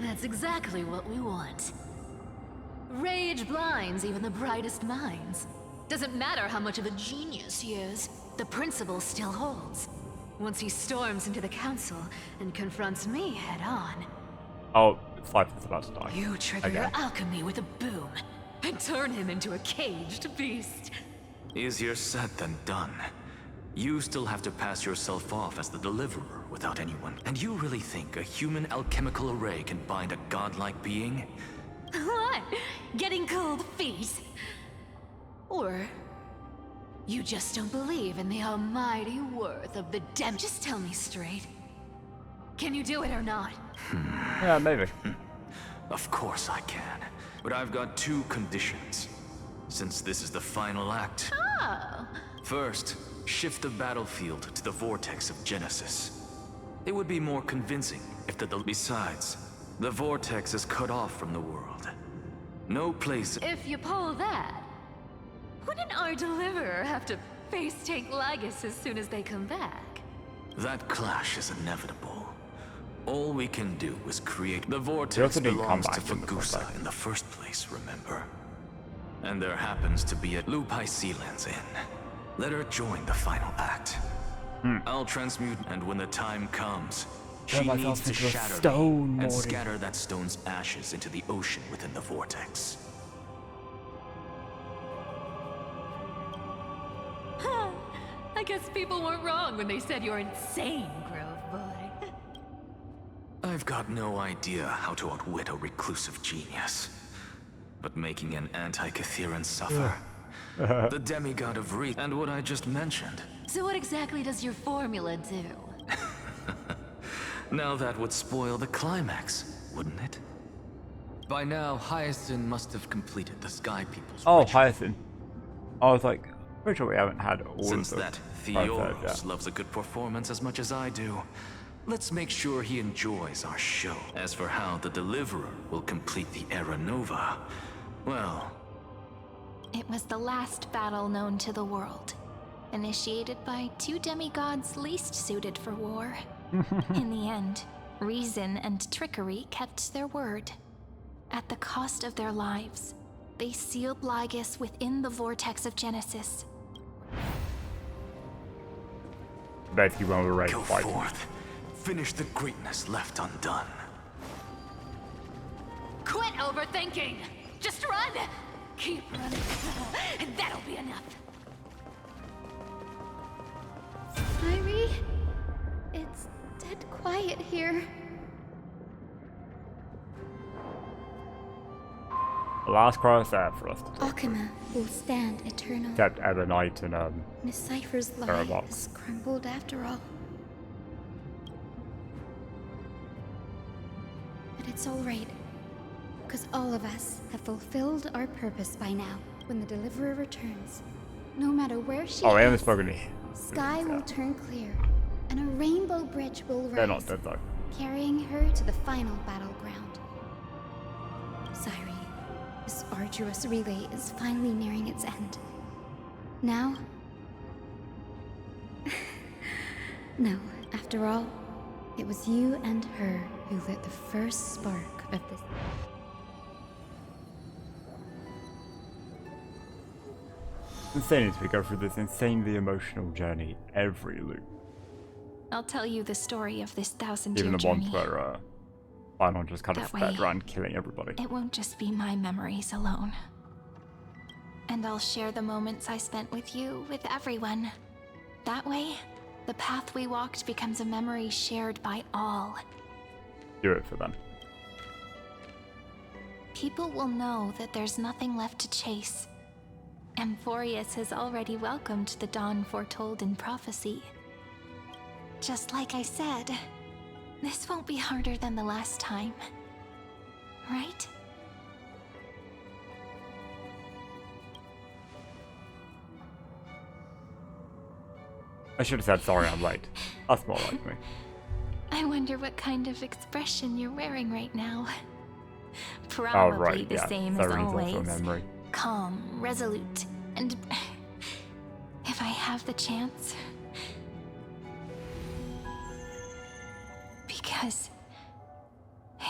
That's exactly what we want. Rage blinds even the brightest minds. Doesn't matter how much of a genius he is, the principle still holds. Once he storms into the council and confronts me head on. Oh, it's life is about to die. You trigger your alchemy with a boom and turn him into a caged beast. Easier said than done. You still have to pass yourself off as the deliverer without anyone. And you really think a human alchemical array can bind a godlike being? What? Getting cold feet? Or you just don't believe in the almighty worth of the dem? Just tell me straight. Can you do it or not? Yeah, maybe. Of course I can. But I've got 2 conditions. Since this is the final act. Oh. First, shift the battlefield to the vortex of Genesis. It would be more convincing if Besides, the vortex is cut off from the world. No place. If you pull that, wouldn't our deliverer have to face tank Lygus as soon as they come back? That clash is inevitable. All we can do is create... The They vortex also didn't come belongs to back in the first Fagusa in the first place, remember? And there happens to be a Lupai Sealands Inn. Let her join the final act. I'll transmute, and when the time comes, she Turn needs myself to into a shatter stone, me and Morty. scatter that stone's ashes into the ocean within the vortex. I guess people weren't wrong when they said you're insane, Grove Boy. I've got no idea how to outwit a reclusive genius. But making an anti-Catheran suffer, the demigod of Re, and what I just mentioned. So what exactly does your formula do? Now that would spoil the climax, wouldn't it? By now, Hyacinth must have completed the Sky People's Oh, ritual. Hyacinth. I was like, pretty sure we haven't had all Since of them. that Theoros loves a good performance as much as I do, let's make sure he enjoys our show. As for how the Deliverer will complete the Era Nova, well... It was the last battle known to the world, initiated by two demigods least suited for war. In the end, reason and trickery kept their word. At the cost of their lives, they sealed Lygus within the vortex of Genesis. Basically, when we were ready to Go fight. forth. Finish the greatness left undone. Quit overthinking! Just run! Keep running, and that'll be enough. Irie, it's dead quiet here. The last cry is there for us. Akuma will stand eternal. Except Ebonite and Miss Cypher's lie Parabox. has crumbled after all. But it's alright, because all of us have fulfilled our purpose by now. When the Deliverer returns, no matter where she Oh, we haven't is, spoken to you. sky will turn clear, and a rainbow bridge will rise, They're not dead though. carrying her to the final battleground. Sairi, this arduous relay is finally nearing its end. Now? No, after all, it was you and her who lit the first spark of this. Insane as we go through this insanely emotional journey every loop. I'll tell you the story of this 1,000-year Even the journey. ones where Final just kind of That sped way, around killing everybody. It won't just be my memories alone. And I'll share the moments I spent with you, with everyone. That way, the path we walked becomes a memory shared by all. Do it for them. People will know that there's nothing left to chase. Amphorius has already welcomed the dawn foretold in prophecy. Just like I said, this won't be harder than the last time. Right? I should have said sorry I'm late. That's more like me. I wonder what kind of expression you're wearing right now. Oh Probably right, the yeah. same as Siren's always. also a memory. Calm, resolute, and if I have the chance. Because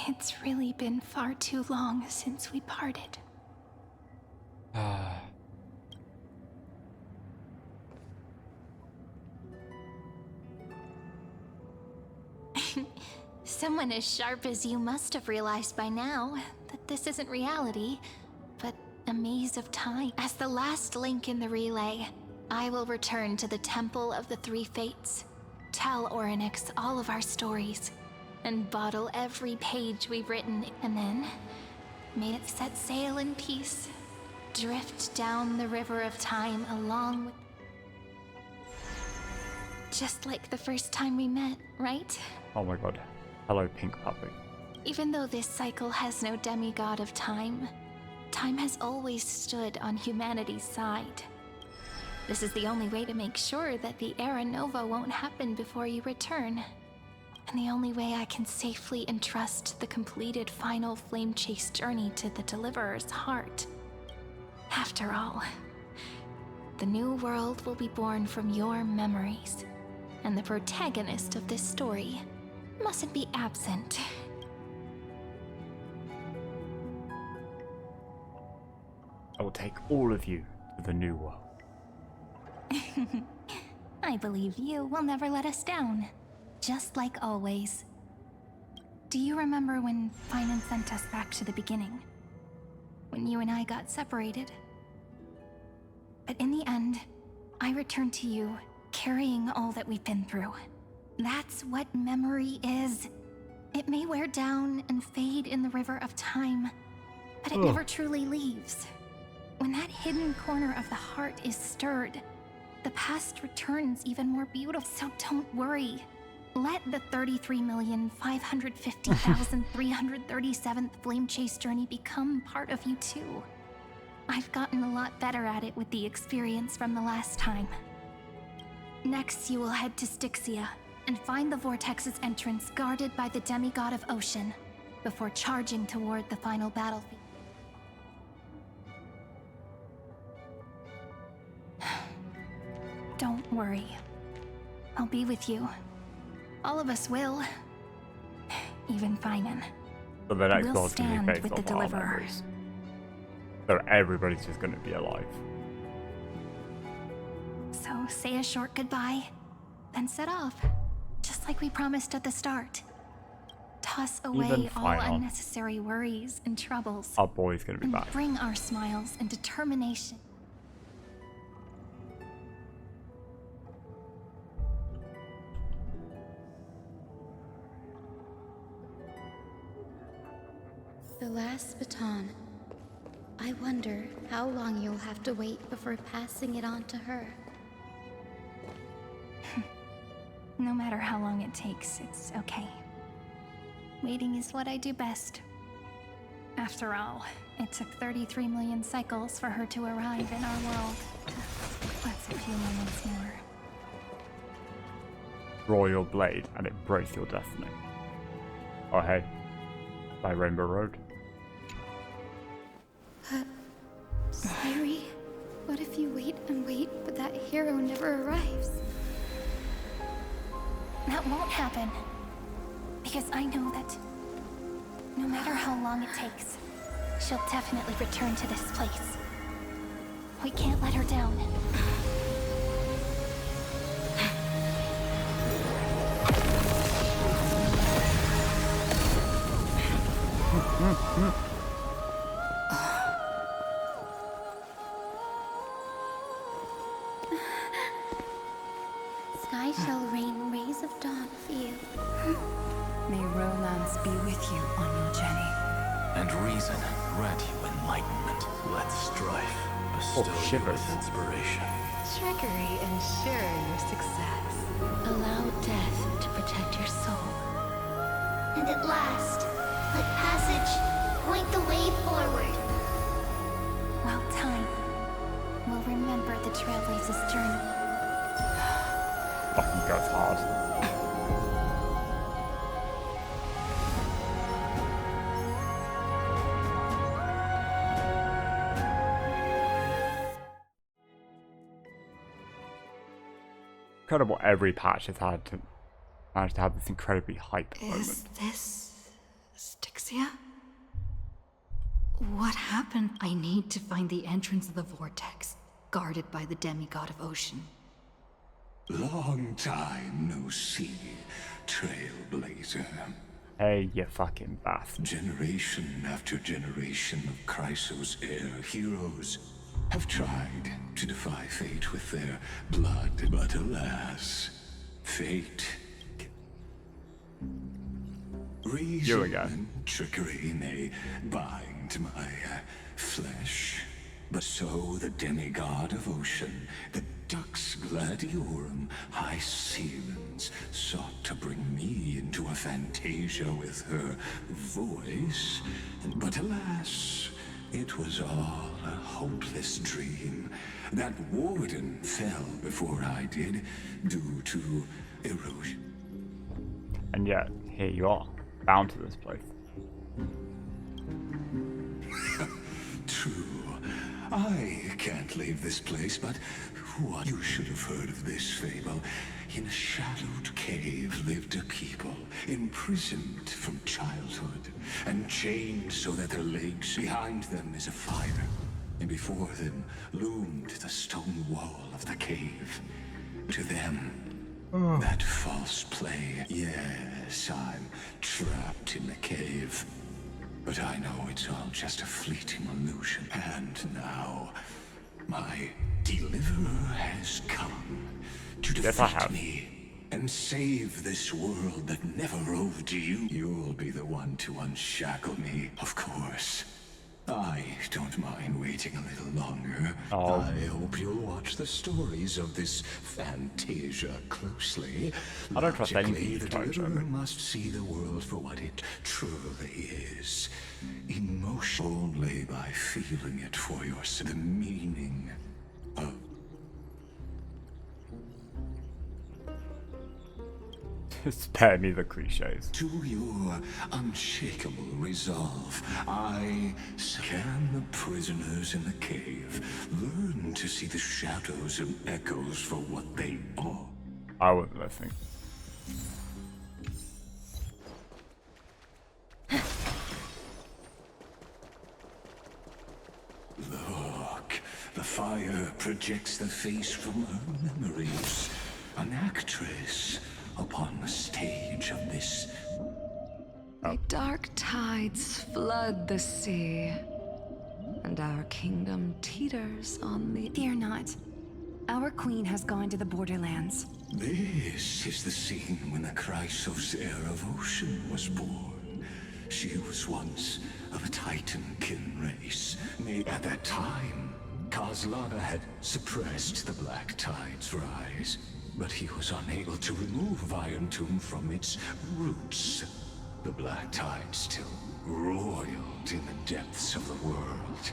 it's really been far too long since we parted. Someone as sharp as you must have realized by now that this isn't reality, but a maze of time. As the last link in the relay, I will return to the Temple of the Three Fates, tell Orynyx all of our stories, and bottle every page we've written, and then may it set sail in peace, drift down the river of time along with... Just like the first time we met, right? Oh my god. Hello, pink puppy. Even though this cycle has no demigod of time, time has always stood on humanity's side. This is the only way to make sure that the Era Nova won't happen before you return. And the only way I can safely entrust the completed final flame chase journey to the Deliverer's heart. After all, the new world will be born from your memories, and the protagonist of this story mustn't be absent. I will take all of you to the new world. I believe you will never let us down. Just like always. Do you remember when Finan sent us back to the beginning? When you and I got separated? But in the end, I returned to you, carrying all that we've been through. That's what memory is. It may wear down and fade in the river of time, but it never truly leaves. When that hidden corner of the heart is stirred, the past returns even more beautiful. So don't worry. Let the 33,550,337th Flame Chase journey become part of you too. I've gotten a lot better at it with the experience from the last time. Next, you will head to Styxia and find the Vortex's entrance guarded by the demigod of ocean before charging toward the final battlefield. Don't worry. I'll be with you. All of us will. Even Finan. So the next We'll boss can stand be based with the off our Deliverer. memories. So everybody's just gonna be alive. So say a short goodbye, then set off. Just like we promised at the start. Toss away Even all Finan. unnecessary worries and troubles. Our boy's gonna be And back. bring our smiles and determination. The last baton. I wonder how long you'll have to wait before passing it on to her. No matter how long it takes, it's okay. Waiting is what I do best. After all, it took 33 million cycles for her to arrive in our world. That's a few moments more. Draw your blade and embrace your destiny. Oh hey, by Rainbow Road. Sayuri, what if you wait and wait, but that hero never arrives? That won't happen. Because I know that no matter how long it takes, she'll definitely return to this place. We can't let her down. Sky shall rain rays of dawn for you. May romance be with you on your journey. And reason grant you enlightenment. Let strife bestow you shivers. with inspiration. Trickery ensure your success. Allow death to protect your soul. And at last, let passage point the way forward. Well, time will remember the Trailblazer's journey. Fucking goes hard. Incredible every patch has had to manage to have this incredibly hype Is moment. this Styxia? What happened? I need to find the entrance of the vortex, guarded by the demigod of ocean. Long time no see, Trailblazer. Hey, you fucking bastard. Generation after generation of Chrysos Air heroes have tried to defy fate with their blood, but alas, fate... Reason and trickery may bind my flesh, but so the demigod of ocean, the Dux Gladiorum High Sealens, sought to bring me into a fantasia with her voice, but alas, it was all a hopeless dream. That warden fell before I did, due to erosion. And yet, here you are, bound to this place. True. I can't leave this place, but what you should have heard of this fable. In a shadowed cave lived a people, imprisoned from childhood, and chained so that their legs behind them is a fire, and before them loomed the stone wall of the cave. To them, that false play. Yes, I'm trapped in the cave. But I know it's all just a fleeting illusion. And now, my deliverer has come to defeat me and save this world that never owed you. You'll be the one to unshackle me, of course. I don't mind waiting a little longer. I hope you'll watch the stories of this Fantasia closely. I don't trust anything The deliverer must see the world for what it truly is. Emotion only by feeling it for yourself. The meaning of spare me the cliches. To your unshakable resolve, I scan the prisoners in the cave. Learn to see the shadows and echoes for what they are. I wasn't listening. Look, the fire projects the face from her memories. An actress upon the stage of this. The dark tides flood the sea, and our kingdom teeters on the... Fear not. Our queen has gone to the borderlands. This is the scene when the Chrysos heir of Ocean was born. She was once of a Titan-kin race. At that time, Kozlana had suppressed the Black Tide's rise. But he was unable to remove Iron Tomb from its roots. The Black Tide still roiled in the depths of the world.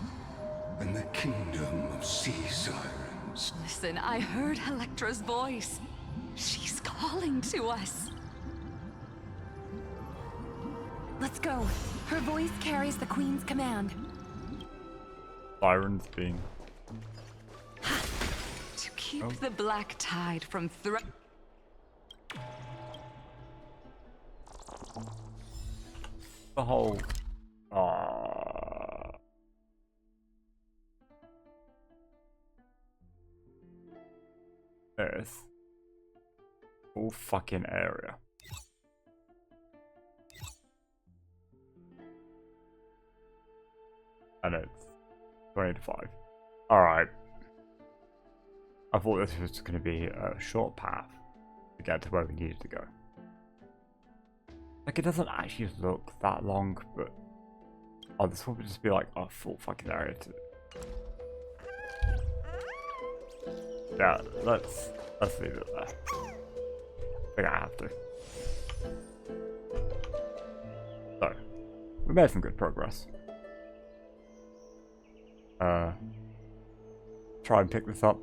And the kingdom of sea sirens. Listen, I heard Electra's voice. She's calling to us. Let's go. Her voice carries the queen's command. Sirens being... Keep the Black Tide from the whole... Earth. Whole fucking area. And it's 20 to 5. Alright. I thought this was going to be a short path to get to where we needed to go. Like, it doesn't actually look that long, but... Oh, this would just be like a full fucking area to... Yeah, let's leave it there. I think I have to. So, we made some good progress. Try and pick this up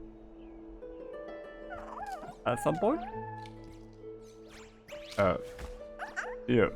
at some point. Yeah.